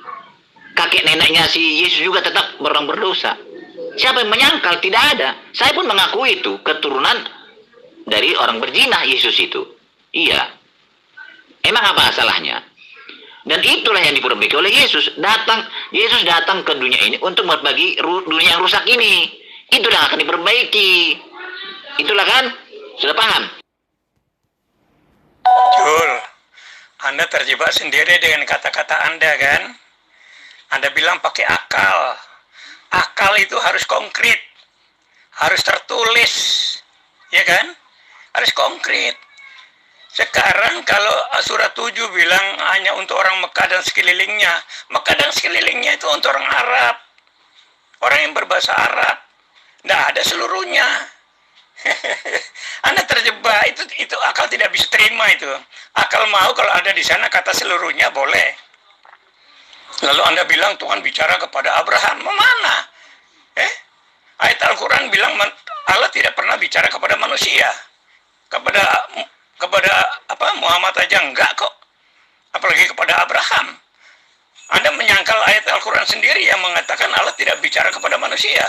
S5: kakek neneknya si Yesus juga tetap orang berdosa. Siapa yang menyangkal? Tidak ada. Saya pun mengakui itu keturunan dari orang berzina Yesus itu. Iya. Emang apa salahnya? Dan itulah yang diperbaiki oleh Yesus. Yesus datang ke dunia ini untuk memperbaiki dunia yang rusak ini. Itulah yang akan diperbaiki. Itulah kan? Sudah paham?
S1: Jul, Anda terjebak sendiri dengan kata-kata Anda kan? Anda bilang pakai akal. Akal itu harus konkret. Harus tertulis. Ya kan? Harus konkret. Sekarang kalau surat 7 bilang hanya untuk orang Mekah dan sekelilingnya. Mekah dan sekelilingnya itu untuk orang Arab. Orang yang berbahasa Arab. Tidak ada seluruhnya. Anda terjebak, itu akal tidak bisa terima itu. Akal mau kalau ada di sana kata seluruhnya boleh. Lalu Anda bilang Tuhan bicara kepada Abraham. Mana? Ayat Al-Quran bilang Allah tidak pernah bicara kepada manusia. Kepada Muhammad aja enggak kok, apalagi kepada Abraham. Anda menyangkal ayat Al-Quran sendiri yang mengatakan Allah tidak bicara kepada manusia,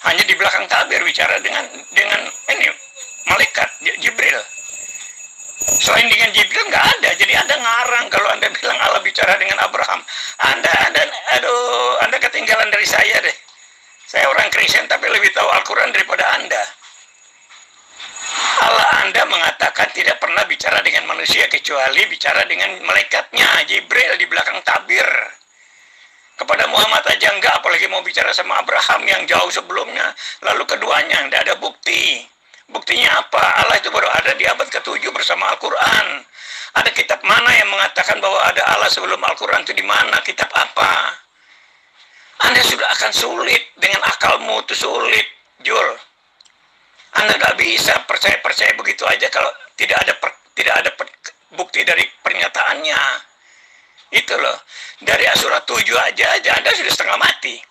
S1: hanya di belakang tabir bicara dengan ini malaikat Jibril. Selain dengan Jibril nggak ada. Jadi Anda ngarang kalau Anda bilang Allah bicara dengan Abraham. Anda ketinggalan dari saya deh. Saya orang Kristen tapi lebih tahu Al-Quran daripada Anda. Allah Anda mengatakan tidak pernah bicara dengan manusia kecuali bicara dengan malaikatnya Jibril di belakang tabir. Kepada Muhammad aja enggak, apalagi mau bicara sama Abraham yang jauh sebelumnya. Lalu keduanya, tidak ada bukti. Buktinya apa? Allah itu baru ada di abad ke-7 bersama Al-Quran. Ada kitab mana yang mengatakan bahwa ada Allah sebelum Al-Quran itu di mana? Kitab apa? Anda sudah akan sulit dengan akalmu, itu sulit, Jul. Anda nggak bisa percaya begitu aja kalau tidak ada bukti dari pernyataannya. Itu loh. Dari Asura 7 aja Anda sudah setengah mati.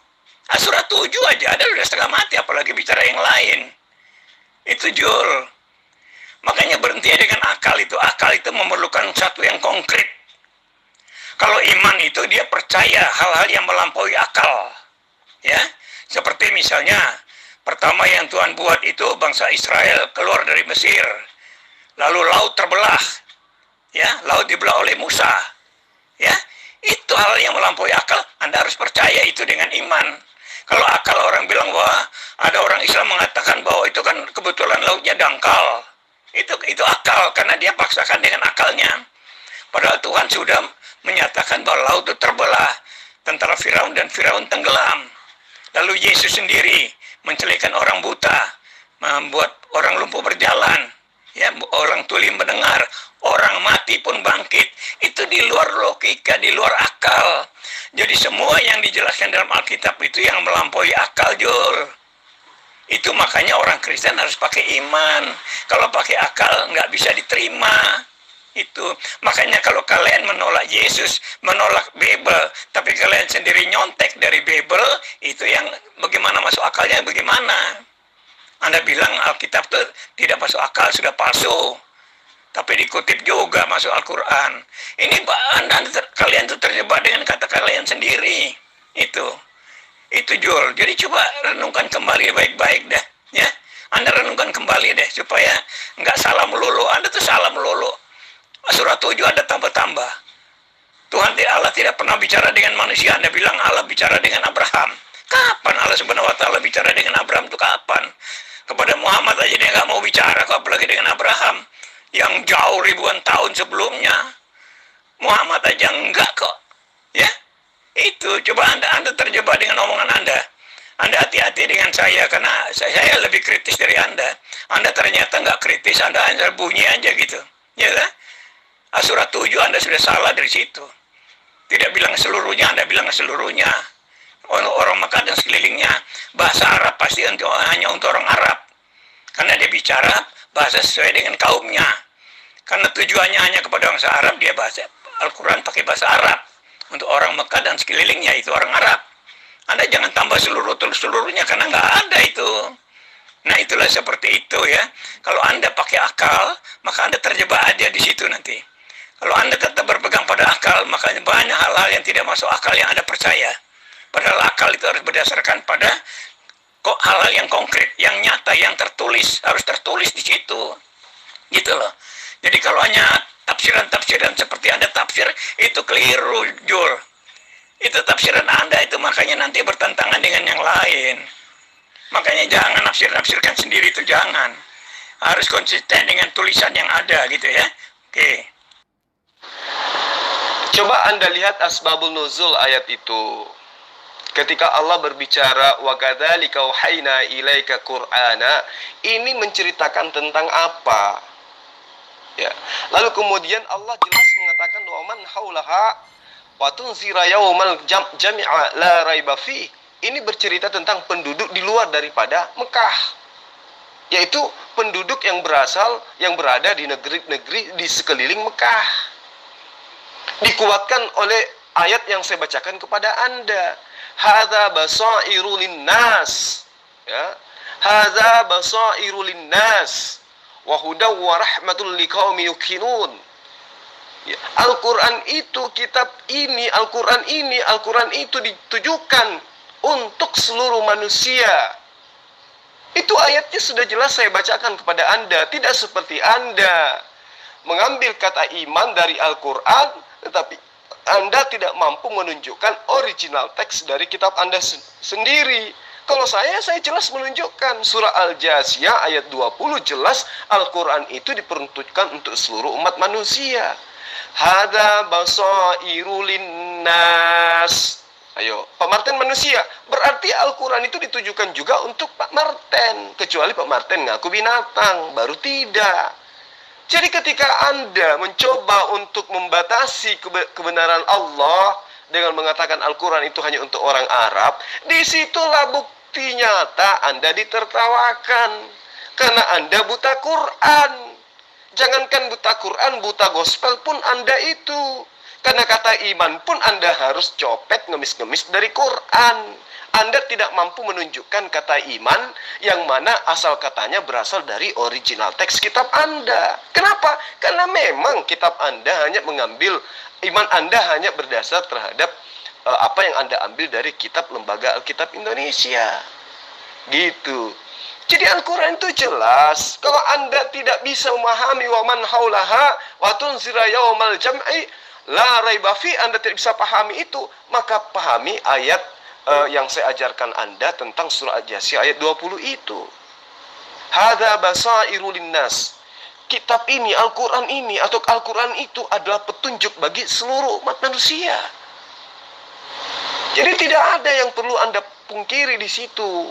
S1: Asura 7 aja Anda sudah setengah mati, apalagi bicara yang lain. Itu Jul. Makanya berhenti dengan akal itu. Akal itu memerlukan satu yang konkret. Kalau iman itu dia percaya hal-hal yang melampaui akal. Ya, seperti misalnya pertama yang Tuhan buat itu bangsa Israel keluar dari Mesir. Lalu laut terbelah. Ya, laut dibelah oleh Musa. Ya, itu hal yang melampaui akal. Anda harus percaya itu dengan iman. Kalau akal orang bilang bahwa ada orang Islam mengatakan bahwa itu kan kebetulan lautnya dangkal. Itu akal, karena dia paksakan dengan akalnya. Padahal Tuhan sudah menyatakan bahwa laut itu terbelah. Tentara Firaun dan Firaun tenggelam. Lalu Yesus sendiri mencelikakan orang buta, membuat orang lumpuh berjalan, ya, orang tuli mendengar, orang mati pun bangkit. Itu di luar logika, di luar akal. Jadi semua yang dijelaskan dalam Alkitab itu yang melampaui akal, Jul. Itu makanya orang Kristen harus pakai iman. Kalau pakai akal nggak bisa diterima. Itu makanya kalau kalian menolak Yesus, menolak Bible, tapi kalian sendiri nyontek dari Bible, itu yang bagaimana masuk akalnya, bagaimana? Anda bilang Alkitab itu tidak masuk akal, sudah palsu. Tapi dikutip juga masuk Al-Quran. Ini kalian tuh terjebak dengan kata kalian sendiri. Itu Jul. Jadi coba renungkan kembali baik-baik dah, ya. Anda renungkan kembali deh supaya nggak salah melulu. Anda tuh salah melulu. Surah 7 ada tambah-tambah. Tuhan Allah tidak pernah bicara dengan manusia. Anda bilang Allah bicara dengan Abraham. Kapan Allah Subhanahu wa taala bicara dengan Abraham itu kapan? Kepada Muhammad aja dia nggak mau bicara, kok apalagi dengan Abraham yang jauh ribuan tahun sebelumnya. Muhammad aja enggak kok. Ya. Itu coba Anda terjebak dengan omongan Anda. Anda hati-hati dengan saya karena saya lebih kritis dari Anda. Anda ternyata nggak kritis, Anda hanya bunyi aja gitu. Ya kan? Surah 7 Anda sudah salah dari situ. Tidak bilang seluruhnya, Anda bilang seluruhnya. Orang Makkah dan sekelilingnya. Bahasa Arab pasti hanya untuk orang Arab. Karena dia bicara bahasa sesuai dengan kaumnya. Karena tujuannya hanya kepada bangsa Arab, dia bahasa Al-Quran pakai bahasa Arab. Untuk orang Mekah dan sekelilingnya itu orang Arab. Anda jangan tambah seluruhnya karena nggak ada itu. Nah itulah seperti itu ya. Kalau Anda pakai akal, maka Anda terjebak aja di situ nanti. Kalau Anda tetap berpegang pada akal, maka banyak hal-hal yang tidak masuk akal yang Anda percaya. Padahal akal itu harus berdasarkan pada hal-hal yang konkret, yang nyata, yang tertulis. Harus tertulis di situ. Gitu loh. Jadi kalau hanya tafsiran-tafsiran seperti Anda tafsir, itu keliru, Jul. Itu tafsiran Anda itu makanya nanti bertentangan dengan yang lain. Makanya jangan nafsir-nafsirkan sendiri itu, jangan. Harus konsisten dengan tulisan yang ada gitu ya. Oke.
S3: Coba Anda lihat asbabul nuzul ayat itu. Ketika Allah berbicara wa kadzalika auhayna ilaika qur'ana, ini menceritakan tentang apa? Ya. Lalu kemudian Allah jelas mengatakan wa man haulaha wa tunzira yaumal jami'a la raiba fi. Ini bercerita tentang penduduk di luar daripada Mekah, yaitu penduduk yang berada di negeri-negeri di sekeliling Mekah. Dikuatkan oleh ayat yang saya bacakan kepada Anda. Hadza basairu linnas. Ya. Hadza basairu linnas wa hudaw wa rahmatul liqaumi yuqinun. Ya. Al-Qur'an itu, kitab ini, Al-Qur'an itu ditujukan untuk seluruh manusia. Itu ayatnya sudah jelas saya bacakan kepada Anda. Tidak seperti Anda mengambil kata iman dari Al-Quran, tetapi Anda tidak mampu menunjukkan original teks dari kitab Anda sendiri. Kalau saya jelas menunjukkan. Surah Al-Jasiyah ayat 20 jelas Al-Quran itu diperuntukkan untuk seluruh umat manusia. Hadza basairu linnas. Ayo, Pak Martin manusia. Berarti Al-Quran itu ditujukan juga untuk Pak Martin. Kecuali Pak Martin ngaku binatang, baru tidak. Jadi ketika Anda mencoba untuk membatasi kebenaran Allah dengan mengatakan Al-Quran itu hanya untuk orang Arab, disitulah bukti nyata Anda ditertawakan. Karena Anda buta Quran. Jangankan buta Quran, buta gospel pun Anda itu. Karena kata iman pun Anda harus copet ngemis-ngemis dari Quran. Anda tidak mampu menunjukkan kata iman yang mana asal katanya berasal dari original teks kitab Anda. Kenapa? Karena memang kitab Anda hanya mengambil, iman Anda hanya berdasar terhadap apa yang Anda ambil dari kitab Lembaga Alkitab Indonesia. Gitu. Jadi Al-Quran itu jelas. Kalau Anda tidak bisa memahami wa man haulaha wa tunzira yaumal jam'i la raiba fi, Anda tidak bisa pahami itu, maka pahami ayat yang saya ajarkan Anda tentang surah Al-Jasiyah ayat 20 itu. Hadza basairu linnas. Kitab ini, Al-Quran ini atau Al-Quran itu adalah petunjuk bagi seluruh umat manusia. Jadi tidak ada yang perlu Anda pungkiri di situ.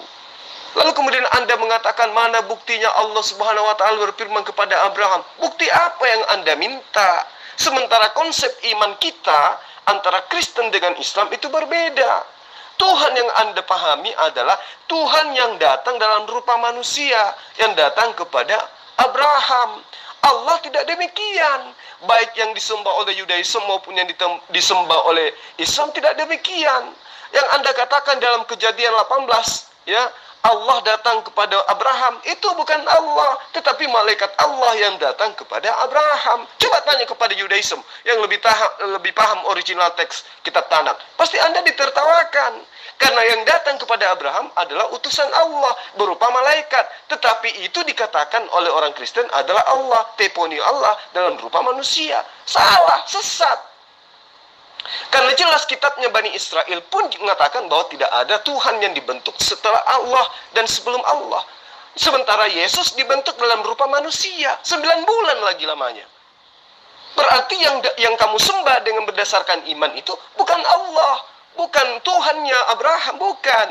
S3: Lalu kemudian Anda mengatakan mana buktinya Allah Subhanahu wa taala berfirman kepada Abraham? Bukti apa yang Anda minta? Sementara konsep iman kita antara Kristen dengan Islam itu berbeda. Tuhan yang Anda pahami adalah Tuhan yang datang dalam rupa manusia, yang datang kepada Abraham. Allah tidak demikian. Baik yang disembah oleh Yudaisme maupun yang disembah oleh Islam tidak demikian. Yang Anda katakan dalam Kejadian 18, ya, Allah datang kepada Abraham, itu bukan Allah, tetapi malaikat Allah yang datang kepada Abraham. Coba tanya kepada Yudaisme yang lebih paham original teks kitab Tanakh. Pasti Anda ditertawakan. Karena yang datang kepada Abraham adalah utusan Allah berupa malaikat. Tetapi itu dikatakan oleh orang Kristen adalah Allah, teponi Allah dalam rupa manusia. Salah, sesat. Karena jelas kitabnya Bani Israel pun mengatakan bahwa tidak ada Tuhan yang dibentuk setelah Allah dan sebelum Allah. Sementara Yesus dibentuk dalam rupa manusia, 9 bulan lagi lamanya. Berarti yang kamu sembah dengan berdasarkan iman itu bukan Allah, bukan Tuhannya Abraham, bukan.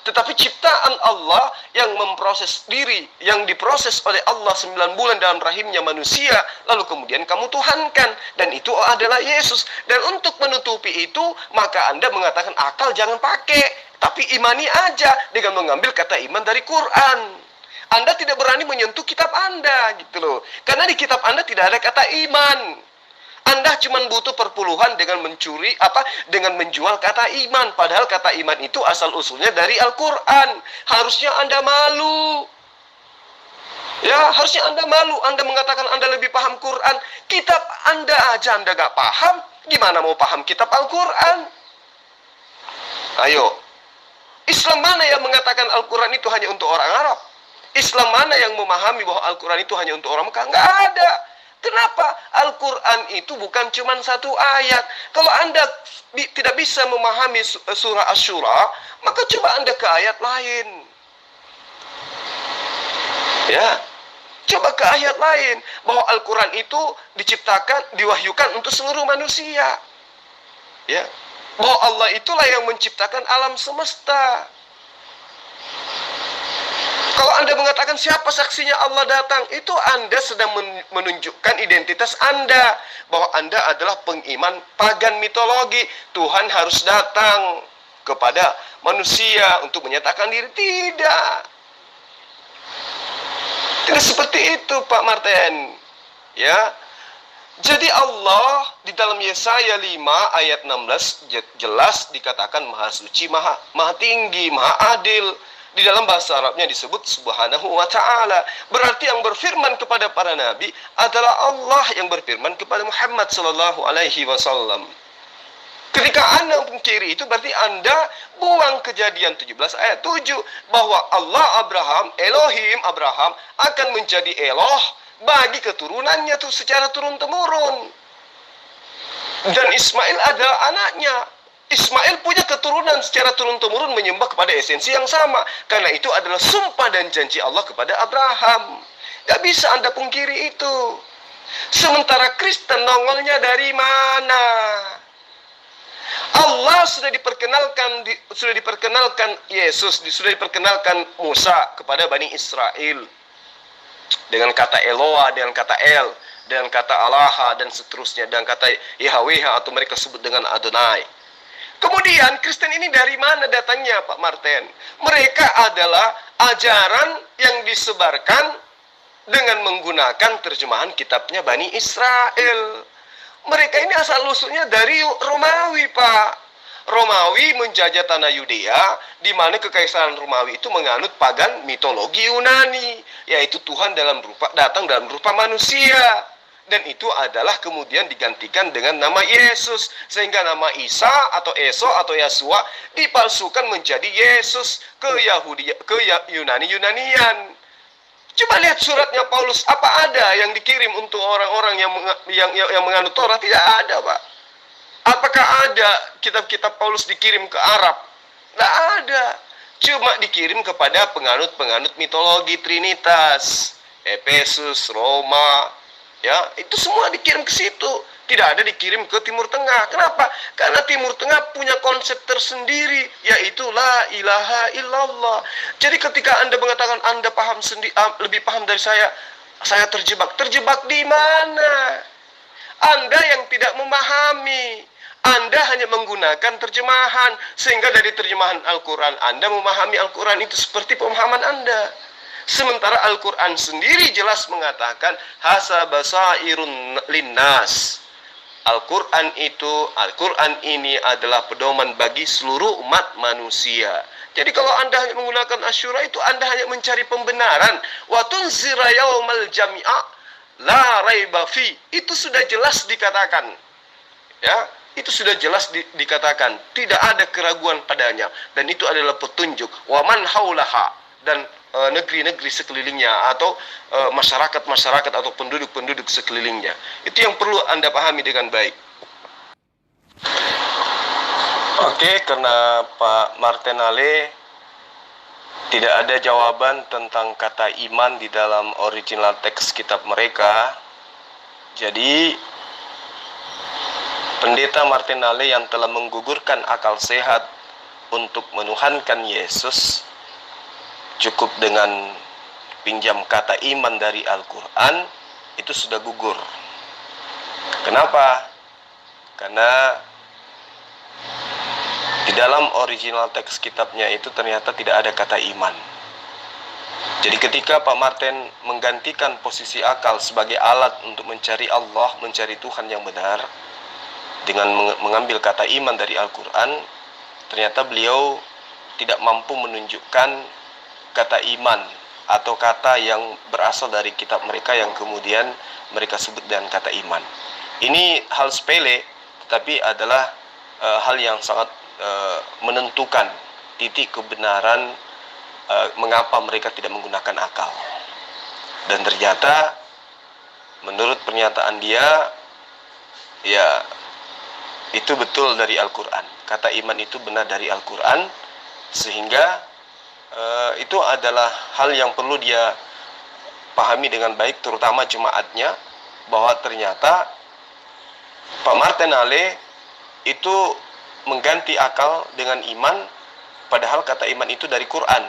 S3: Tetapi ciptaan Allah yang memproses diri, yang diproses oleh Allah 9 bulan dalam rahimnya manusia, lalu kemudian kamu tuhankan, dan itu adalah Yesus. Dan untuk menutupi itu, maka Anda mengatakan akal jangan pakai, tapi imani aja dengan mengambil kata iman dari Quran. Anda tidak berani menyentuh kitab Anda, gitu loh. Karena di kitab Anda tidak ada kata iman. Anda cuma butuh perpuluhan dengan dengan menjual kata iman. Padahal kata iman itu asal usulnya dari Al-Quran. Harusnya Anda malu. Ya, harusnya Anda malu. Anda mengatakan Anda lebih paham Quran. Kitab Anda aja Anda gak paham. Gimana mau paham kitab Al-Quran? Ayo. Islam mana yang mengatakan Al-Quran itu hanya untuk orang Arab? Islam mana yang memahami bahwa Al-Quran itu hanya untuk orang Mekah? Nggak ada. Kenapa? Al-Quran itu bukan cuma satu ayat. Kalau Anda tidak bisa memahami surah Asy-Syura, maka coba Anda ke ayat lain. Ya, coba ke ayat lain. Bahwa Al-Quran itu diciptakan, diwahyukan untuk seluruh manusia. Ya, bahwa Allah itulah yang menciptakan alam semesta. Kalau Anda mengatakan siapa saksinya Allah datang, itu Anda sedang menunjukkan identitas Anda. Bahwa Anda adalah pengiman pagan mitologi. Tuhan harus datang kepada manusia untuk menyatakan diri. Tidak. Tidak seperti itu, Pak Martin. Ya. Jadi Allah di dalam Yesaya 5 ayat 16 jelas dikatakan maha suci, maha tinggi, maha adil. Di dalam bahasa Arabnya disebut Subhanahu wa ta'ala. Berarti yang berfirman kepada para nabi adalah Allah yang berfirman kepada Muhammad sallallahu alaihi wasallam. Ketika Anda mengkiri itu berarti Anda buang Kejadian 17 ayat 7 bahwa Allah Elohim Abraham akan menjadi Eloh bagi keturunannya itu secara turun-temurun. Dan Ismail adalah anaknya. Ismail punya keturunan secara turun-temurun menyembah kepada esensi yang sama. Karena itu adalah sumpah dan janji Allah kepada Abraham. Gak bisa Anda pungkiri itu. Sementara Kristen nongolnya dari mana? Allah sudah diperkenalkan Yesus, sudah diperkenalkan Musa kepada Bani Israel dengan kata Eloah, dengan kata El, dengan kata Allah dan seterusnya, dan kata Yahweh atau mereka sebut dengan Adonai. Kemudian Kristen ini dari mana datangnya, Pak Martin? Mereka adalah ajaran yang disebarkan dengan menggunakan terjemahan kitabnya Bani Israel. Mereka ini asal-usulnya dari Romawi, Pak. Romawi menjajah tanah Yudea, di mana kekaisaran Romawi itu menganut pagan mitologi Yunani, yaitu Tuhan datang dalam rupa manusia. Dan itu adalah kemudian digantikan dengan nama Yesus, sehingga nama Isa atau Eso atau Yesua dipalsukan menjadi Yesus ke Yunani-Yunanian. Coba lihat suratnya Paulus, apa ada yang dikirim untuk orang-orang yang menganut Torah? Tidak ada, Pak. Apakah ada kitab-kitab Paulus dikirim ke Arab? Tidak ada. Cuma dikirim kepada penganut-penganut mitologi Trinitas, Efesus, Roma, ya, itu semua dikirim ke situ. Tidak ada dikirim ke Timur Tengah. Kenapa? Karena Timur Tengah punya konsep tersendiri, yaitu la ilaha illallah. Jadi ketika Anda mengatakan Anda paham lebih paham dari saya terjebak. Terjebak di mana? Anda yang tidak memahami. Anda hanya menggunakan terjemahan, sehingga dari terjemahan Al-Quran Anda memahami Al-Quran itu seperti pemahaman Anda. Sementara Al-Quran sendiri jelas mengatakan hasabasairun linnas. Al-Quran ini adalah pedoman bagi seluruh umat manusia. Jadi kalau Anda hanya menggunakan Asyura itu Anda hanya mencari pembenaran. Wa tunzira yaumal jami'a la raiba fi. Itu sudah jelas dikatakan. Ya, itu sudah jelas dikatakan. Tidak ada keraguan padanya, dan itu adalah petunjuk. Wa man haulaha, dan negeri-negeri sekelilingnya atau masyarakat-masyarakat atau penduduk-penduduk sekelilingnya. Itu yang perlu Anda pahami dengan baik.
S2: Oke, karena Pak Martinale tidak ada jawaban tentang kata iman di dalam original teks kitab mereka, jadi Pendeta Martinale yang telah menggugurkan akal sehat untuk menuhankan Yesus cukup dengan pinjam kata iman dari Al-Quran, itu sudah gugur. Kenapa? Karena di dalam original teks kitabnya itu ternyata tidak ada kata iman. Jadi ketika Pak Martin menggantikan posisi akal sebagai alat untuk mencari Allah, mencari Tuhan yang benar, dengan mengambil kata iman dari Al-Quran, ternyata beliau tidak mampu menunjukkan kata iman atau kata yang berasal dari kitab mereka yang kemudian mereka sebut dengan kata iman. Ini hal sepele, tetapi adalah hal yang sangat menentukan titik kebenaran mengapa mereka tidak menggunakan akal. Dan ternyata menurut pernyataan dia, ya itu betul dari Al-Quran. Kata iman itu benar dari Al-Quran, sehingga itu adalah hal yang perlu dia pahami dengan baik, terutama jemaatnya, bahwa ternyata Pak Martinale itu mengganti akal dengan iman, padahal kata iman itu dari Quran.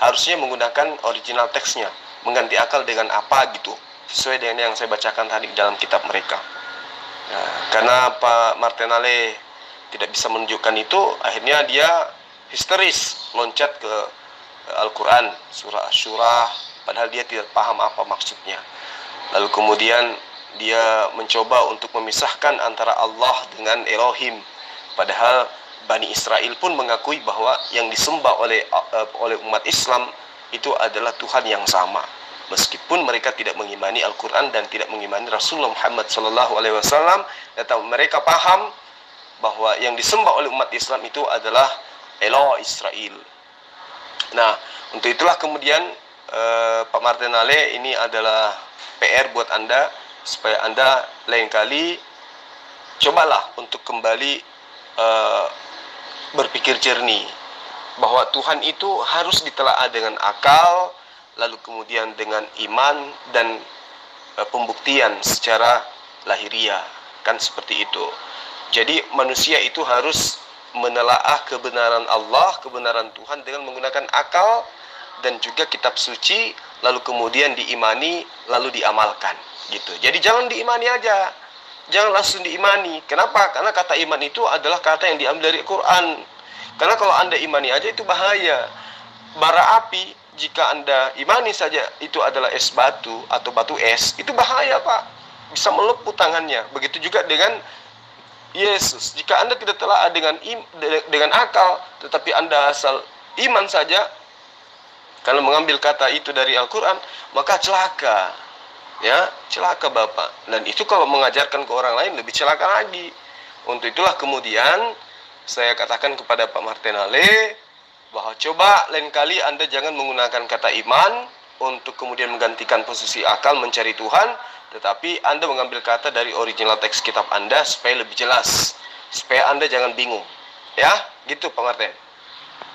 S2: Harusnya menggunakan original teksnya, mengganti akal dengan apa gitu, sesuai dengan yang saya bacakan tadi dalam kitab mereka. Nah, karena Pak Martinale tidak bisa menunjukkan itu, akhirnya dia histeris loncat ke Al-Quran, surah Asyura, padahal dia tidak paham apa maksudnya. Lalu kemudian dia mencoba untuk memisahkan antara Allah dengan Elohim, padahal Bani Israel pun mengakui bahwa yang disembah oleh umat Islam itu adalah Tuhan yang sama, meskipun mereka tidak mengimani Al-Quran dan tidak mengimani Rasulullah Muhammad SAW. Tetapi mereka paham bahwa yang disembah oleh umat Islam itu adalah Eloh Israel. Nah, untuk itulah kemudian Pak Martinale, ini adalah PR buat Anda, supaya Anda lain kali cobalah untuk kembali berpikir jernih, bahwa Tuhan itu harus ditelaah dengan akal, lalu kemudian dengan iman dan pembuktian secara lahiriah, kan seperti itu. Jadi manusia itu harus
S3: menelaah kebenaran Allah, kebenaran Tuhan dengan menggunakan akal dan juga kitab suci, lalu kemudian diimani, lalu diamalkan gitu. Jadi jangan diimani aja, jangan langsung diimani. Kenapa? Karena kata iman itu adalah kata yang diambil dari Quran. Karena kalau Anda imani aja itu bahaya. Bara api, jika Anda imani saja itu adalah es batu atau batu es, itu bahaya, Pak. Bisa melepuh tangannya. Begitu juga dengan Yesus. Jika Anda tidak telah dengan akal, tetapi Anda asal iman saja, kalau mengambil kata itu dari Al-Quran, maka celaka. Ya, celaka Bapak. Dan itu kalau mengajarkan ke orang lain lebih celaka lagi. Untuk itulah kemudian saya katakan kepada Pak Martinale bahwa coba lain kali Anda jangan menggunakan kata iman untuk kemudian menggantikan posisi akal mencari Tuhan, tetapi Anda mengambil kata dari original teks kitab Anda supaya lebih jelas, supaya Anda jangan bingung. Ya, gitu Pak Martin.